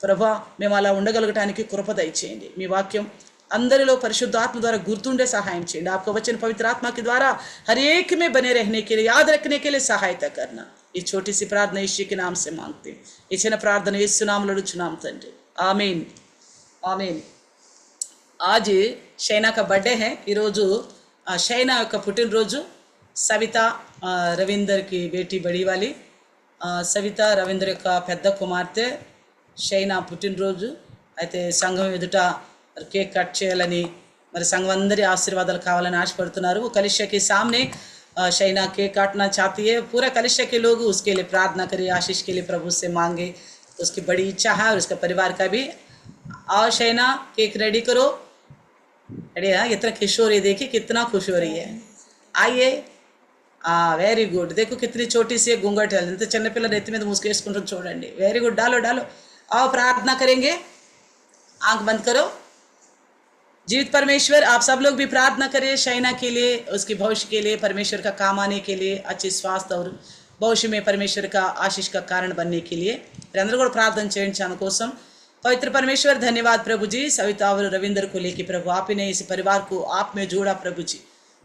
ప్రభా। మేము అలా ఉండగలగటానికి కృప దయచేయండి। మీ వాక్యం అందరిలో పరిశుద్ధాత్మ ద్వారా గుర్తుండే సహాయం చేయండి। आपका वचन पवित्र आत्मा के द्वारा हर एक में बने रहने के लिए, याद रखने के लिए सहायता करना। ये छोटी सी प्रार्थना यीशु के नाम से मांगते हैं। ये చిన్న ప్రార్థన యేసు నామములో అడుగుచున్నాం తండ్రి, ఆమేన్ ఆమేన్। आज शैना का बर्थडे है। ఈరోజు शैना యొక్క పుట్టినరోజు। సవిత రవీందర్ की बेटी बड़ी वाली సవిత రవీందర్ యొక్క పెద్ద కుమార్తె షైనా పుట్టినరోజు। అయితే సంఘం ఎదుట కేక్ కట్ చేయాలని, మరి సంఘం అందరి ఆశీర్వాదాలు కావాలని ఆశపడుతున్నారు। कलीसिया के सामने शैना केक काटना चाहती है। पूरा कलीसिया के लोग उसके लिए प्रार्थना करें, आशीष के लिए प्रभु से मांगे, उसकी बड़ी इच्छा है और उसका परिवार का भी। आओ शैना, केक रेडी करो। अरे हाँ, इतना खुश हो रही है, देखिए कितना खुश हो रही है। आइए, वेरी गुड। देखो कितनी छोटी सी घूंघट है, इंत చిన్న పిల్ల నెత్తి మీద ముసుగేసుకుంటారు చూడండి। वेरी गुड, डालो डालो। आओ प्रार्थना करेंगे, आंख बंद करो। जीवित परमेश्वर, आप सब लोग भी प्रार्थना करें शैना के लिए, उसके भविष्य के लिए, परमेश्वर का काम आने के लिए, अच्छे स्वास्थ्य और भविष्य में परमेश्वर का आशीष का कारण बनने के लिए మీరందరూ కూడా ప్రార్థన చేయండి ఆమె కోసం। पवित्र परमेश्वर, धन्यवाद प्रभु जी, सविता और रविंदर को लेकर प्रभु आपने इस परिवार को आप में जोड़ा प्रभु जी।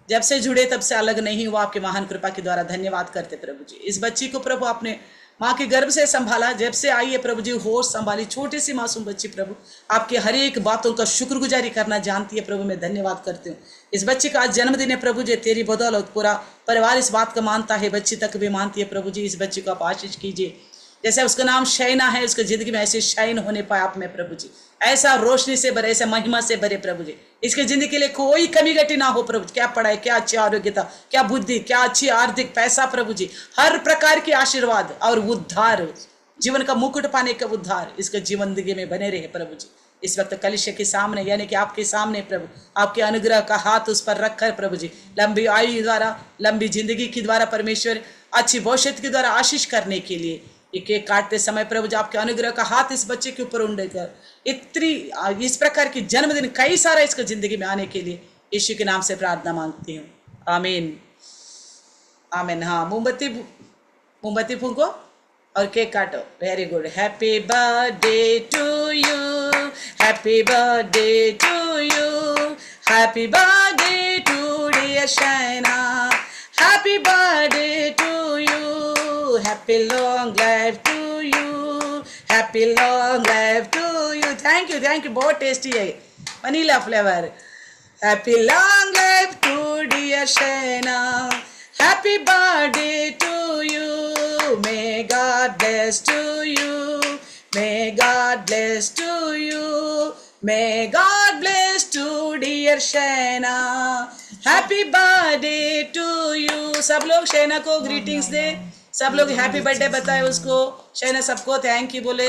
जब से जुड़े तब से अलग नहीं हुआ, आपके महान कृपा के द्वारा धन्यवाद करते प्रभु जी। इस बच्ची को प्रभु आपने माँ के गर्भ से संभाला, जब से आई है प्रभु जी होश संभाली, छोटी सी मासूम बच्ची प्रभु आपके हर एक बातों का शुक्रगुजारी करना जानती है प्रभु। मैं धन्यवाद करती हूँ। इस बच्ची का आज जन्मदिन है प्रभु जी, तेरी बदौलत पूरा परिवार इस बात को मानता है, बच्ची तक भी मानती है प्रभु जी। इस बच्ची को आप आशीष कीजिए, जैसे उसका नाम शैना है, उसकी जिंदगी में ऐसे शाइन होने पाए आप में प्रभु जी, ऐसा रोशनी से भरे, ऐसा महिमा से भरे प्रभु जी। इसके जिंदगी के लिए कोई कमी घटी ना हो प्रभु जी। क्या पढ़ाई, क्या अच्छी आरोग्यता, क्या बुद्धि, क्या अच्छी आर्थिक पैसा प्रभु जी, हर प्रकार के आशीर्वाद और उद्धार, जीवन का मुकुट पाने का उद्धार इसके जीवन जिंदगी में बने रहे प्रभु जी। इस वक्त कलीसिया के सामने यानी कि आपके सामने प्रभु आपके अनुग्रह का हाथ उस पर रखकर प्रभु जी लंबी आयु द्वारा, लंबी जिंदगी के द्वारा परमेश्वर अच्छी भविष्य के द्वारा आशीष करने के लिए ये केक काटते समय प्रभु जी आपके अनुग्रह का हाथ इस बच्चे के ऊपर उंडेकर इतनी इस प्रकार की जन्मदिन कई सारा इसका जिंदगी में आने के लिए यीशु के नाम से प्रार्थना मांगती हूँ, आमीन आमीन। हाँ, मोमबत्ती फूंको और केक काटो। Very good. Happy birthday to you, happy birthday to you, happy birthday to dear Shaina, happy birthday to you, happy long life to you, happy long life to you। thank you बहुत tasty है, vanilla flavour. happy long life to dear Shena, happy birthday to you, may God bless to you, may God bless to you, may God bless to dear Shena, happy birthday to you। सब लोग शैना को greetings दे, सब लोग happy birthday बताए उसको। शैना सबको thank you बोले।